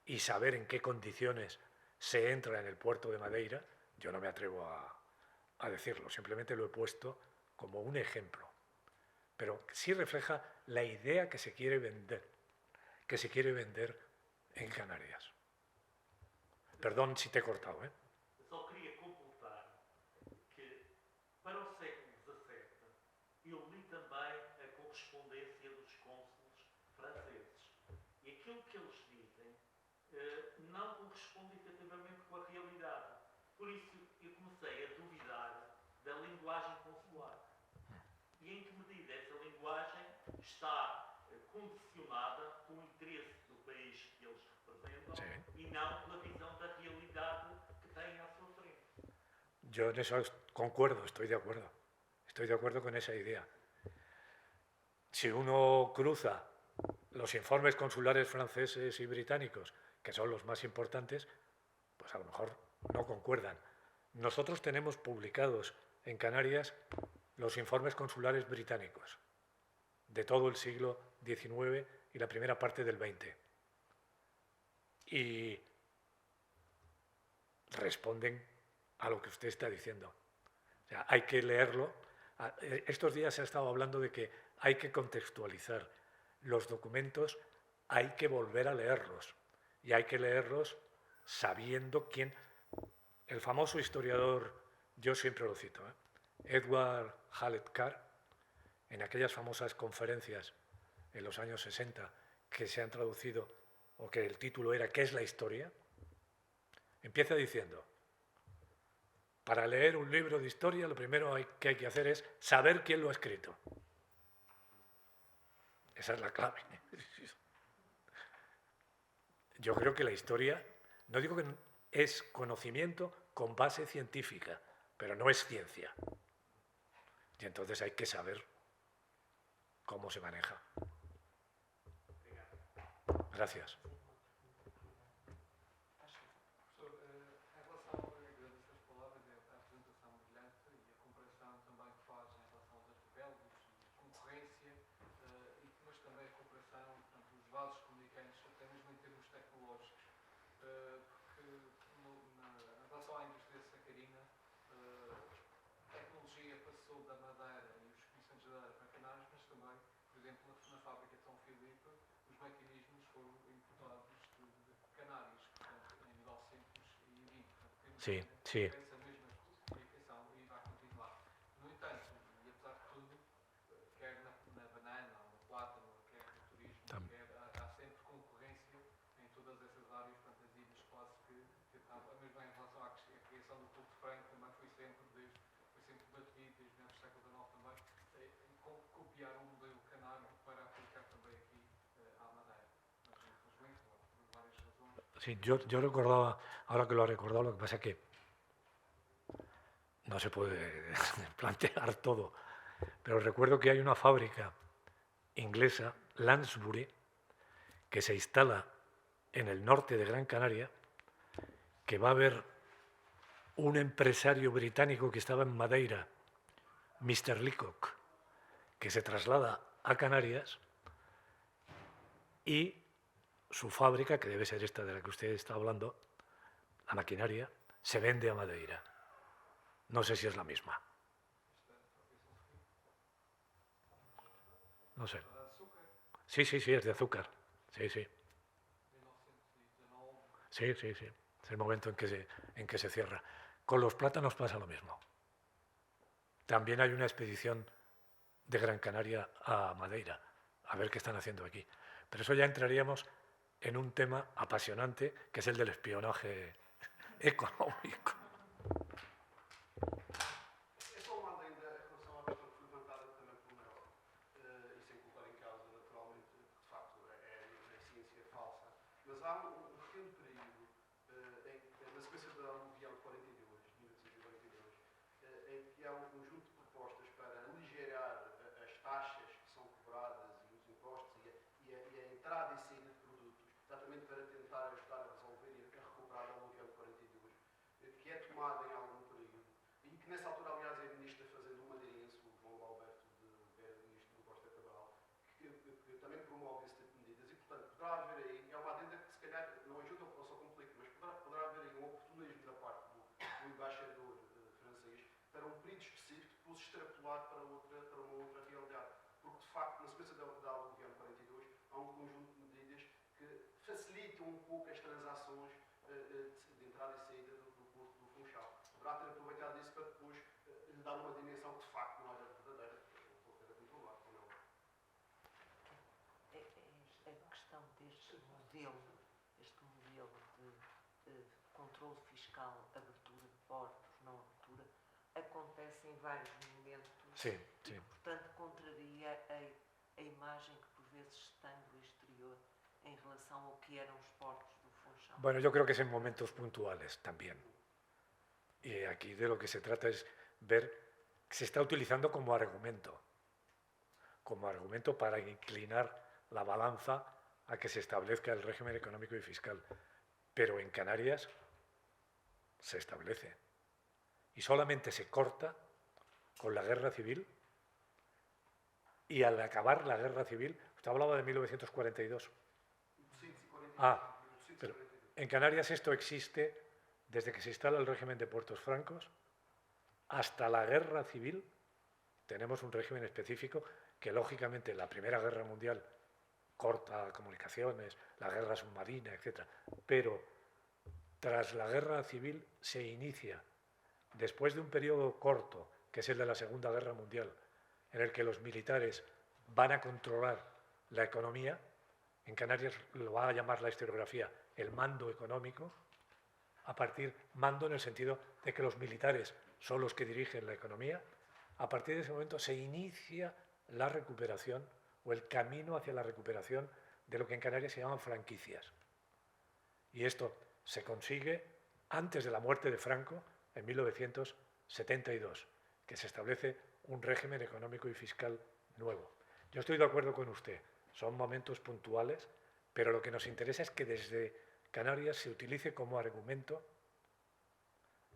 y saber en qué condiciones se entra en el puerto de Madeira, yo no me atrevo a decirlo, simplemente lo he puesto como un ejemplo. Pero sí refleja la idea que se quiere vender en Canarias. Perdón si te he cortado, ¿eh? Só queria completar que para o século XVII eu li também a correspondência dos cônsules franceses. E aquilo que eles dizem não corresponde efetivamente com a realidade. Por isso eu comecei a duvidar da linguagem consular. E em que medida essa linguagem está condicionada pelo interesse do país que eles representam, Sí. E não pela visão da realidade que têm à sua frente. Yo en eso concuerdo, estoy de acuerdo con esa idea. Si uno cruza los informes consulares franceses y británicos, que son los más importantes, pues a lo mejor no concuerdan. Nosotros tenemos publicados en Canarias los informes consulares británicos de todo el siglo XIX y la primera parte del XX. Y responden a lo que usted está diciendo. O sea, hay que leerlo. Estos días se ha estado hablando de que hay que contextualizar los documentos, hay que volver a leerlos. Y hay que leerlos sabiendo quién... El famoso historiador, yo siempre lo cito, Edward Hallett Carr, en aquellas famosas conferencias en los años 60 que se han traducido, o que el título era ¿qué es la historia?, empieza diciendo: para leer un libro de historia lo primero que hay que hacer es saber quién lo ha escrito. Esa es la clave. Yo creo que la historia, no digo que es conocimiento con base científica, pero no es ciencia. Y entonces hay que saber cómo se maneja. Gracias. Sim, sim. essa mesma explicação e vai continuar. No entanto, e apesar de tudo, quer na banana, ou no plátano, quer no turismo, Tam- quer, há sempre concorrência em todas essas áreas, portanto, as ilhas quase que mesmo em relação à criação do Porto Franco, também foi sempre batido, desde meados do século XIX também, copiar o modelo canário para aplicar também aqui à Madeira. Mas, infelizmente, por várias razões. Sí, yo recordaba, ahora que lo he recordado, lo que pasa es que no se puede plantear todo, pero recuerdo que hay una fábrica inglesa, Lansbury, que se instala en el norte de Gran Canaria, que va a haber un empresario británico que estaba en Madeira, Mr. Leacock, que se traslada a Canarias y su fábrica, que debe ser esta de la que usted está hablando, la maquinaria, se vende a Madeira. No sé si es la misma. No sé. Sí, sí, sí, es de azúcar. Sí, sí. Sí, sí, sí. Es el momento en que se cierra. Con los plátanos pasa lo mismo. También hay una expedición de Gran Canaria a Madeira, a ver qué están haciendo aquí. Pero eso ya entraríamos en un tema apasionante, que es el del espionaje económico. É só uma adenda em relação à questão que foi levantada também pelo Manuel, e sem colocar em causa, naturalmente, que de facto é ciência falsa, mas há um pequeno período, na sequência da aluvião de 42, de 1842, em que há um conjunto de propostas para aligerar as taxas que são cobradas e os impostos e a entrada e saída de produtos, exatamente para tentar ajudar a resolver e a recuperar a aluvião de 42, que é tomada em algum período, e que nessa altura, aliás, é ministro da Fazenda, o madeirense, o João Alberto de Vera, ministro do Costa Cabral, que também promove esse tipo de medidas. E, portanto, poderá haver aí, é uma adenda que se calhar não ajuda ou só complica, mas poderá haver aí um oportunismo da parte do embaixador francês para um período específico, depois extrapolar para uma outra realidade. Porque, de facto, na sequência da aluvião 42, há um conjunto de medidas que facilitam um pouco as transações de entrada e saída do Porto do Funchal. Poderá ter aproveitado isso para depois lhe dar uma dimensão que de facto não era verdadeira. Estou a controlar, ou não? A questão este modelo de controle fiscal, abertura de portos, não abertura, acontece em vários momentos. Sí, sí. E, portanto, contraria a imagem que por vezes se tem do exterior en relación ao que eran os portos do Funchal. Bueno, yo creo que es en momentos puntuales también. Y aquí de lo que se trata es ver que se está utilizando como argumento para inclinar la balanza a que se establezca el régimen económico y fiscal. Pero en Canarias se establece. Y solamente se corta con la guerra civil. Y al acabar la guerra civil, usted hablaba de 1942. Pero en Canarias esto existe desde que se instala el régimen de puertos francos hasta la guerra civil. Tenemos un régimen específico que, lógicamente, la Primera Guerra Mundial corta comunicaciones, la guerra submarina, etc. Pero tras la guerra civil se inicia, después de un periodo corto, que es el de la Segunda Guerra Mundial, en el que los militares van a controlar la economía. En Canarias lo va a llamar la historiografía el mando económico, mando en el sentido de que los militares son los que dirigen la economía. A partir de ese momento se inicia la recuperación o el camino hacia la recuperación de lo que en Canarias se llaman franquicias. Y esto se consigue antes de la muerte de Franco, en 1972, que se establece un régimen económico y fiscal nuevo. Yo estoy de acuerdo con usted, son momentos puntuales, pero lo que nos interesa es que desde Canarias se utilice como argumento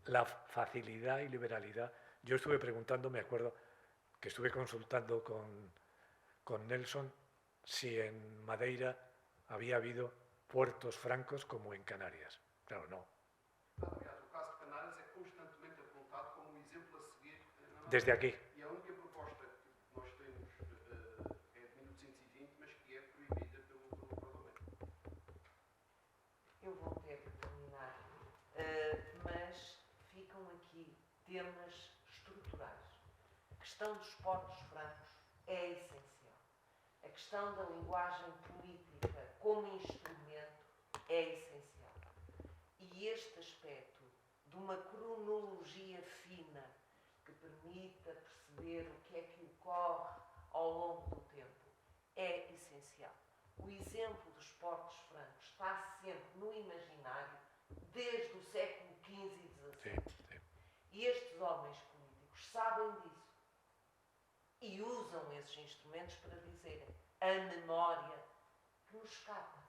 la facilidad y liberalidad. Yo estuve preguntando, me acuerdo que estuve consultando con Nelson si en Madeira había habido puertos francos como en Canarias. Claro, no. Aliás, o caso de Canárias é constantemente apontado como um exemplo a seguir. Desde aquí. E a única proposta que nós temos é de 1820, mas que é proibida pelo Parlamento. Eu vou ter que terminar, mas temas estruturais. A questão dos portos francos é essencial. A questão da linguagem política como instrumento é essencial. E este aspecto de uma cronologia fina que permita perceber o que é que ocorre ao longo do tempo é essencial. O exemplo dos portos francos está sempre no imaginário desde o século XV e XVI. E estes homens políticos sabem disso e usam esses instrumentos para dizerem a memória que nos escapa.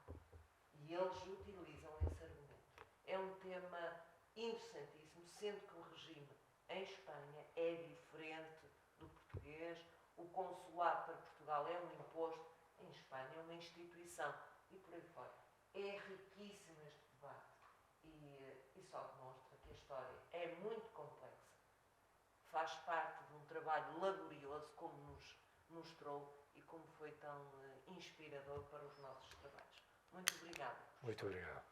E eles utilizam esse argumento. É um tema interessantíssimo, sendo que o regime em Espanha é diferente do português. O consulado para Portugal é um imposto, em Espanha é uma instituição e por aí fora. É riquíssimo este debate e só demonstra que a história é muito complexa. Faz parte de um trabalho laborioso, como nos mostrou e como foi tão inspirador para os nossos trabalhos. Muito obrigada. Muito obrigado.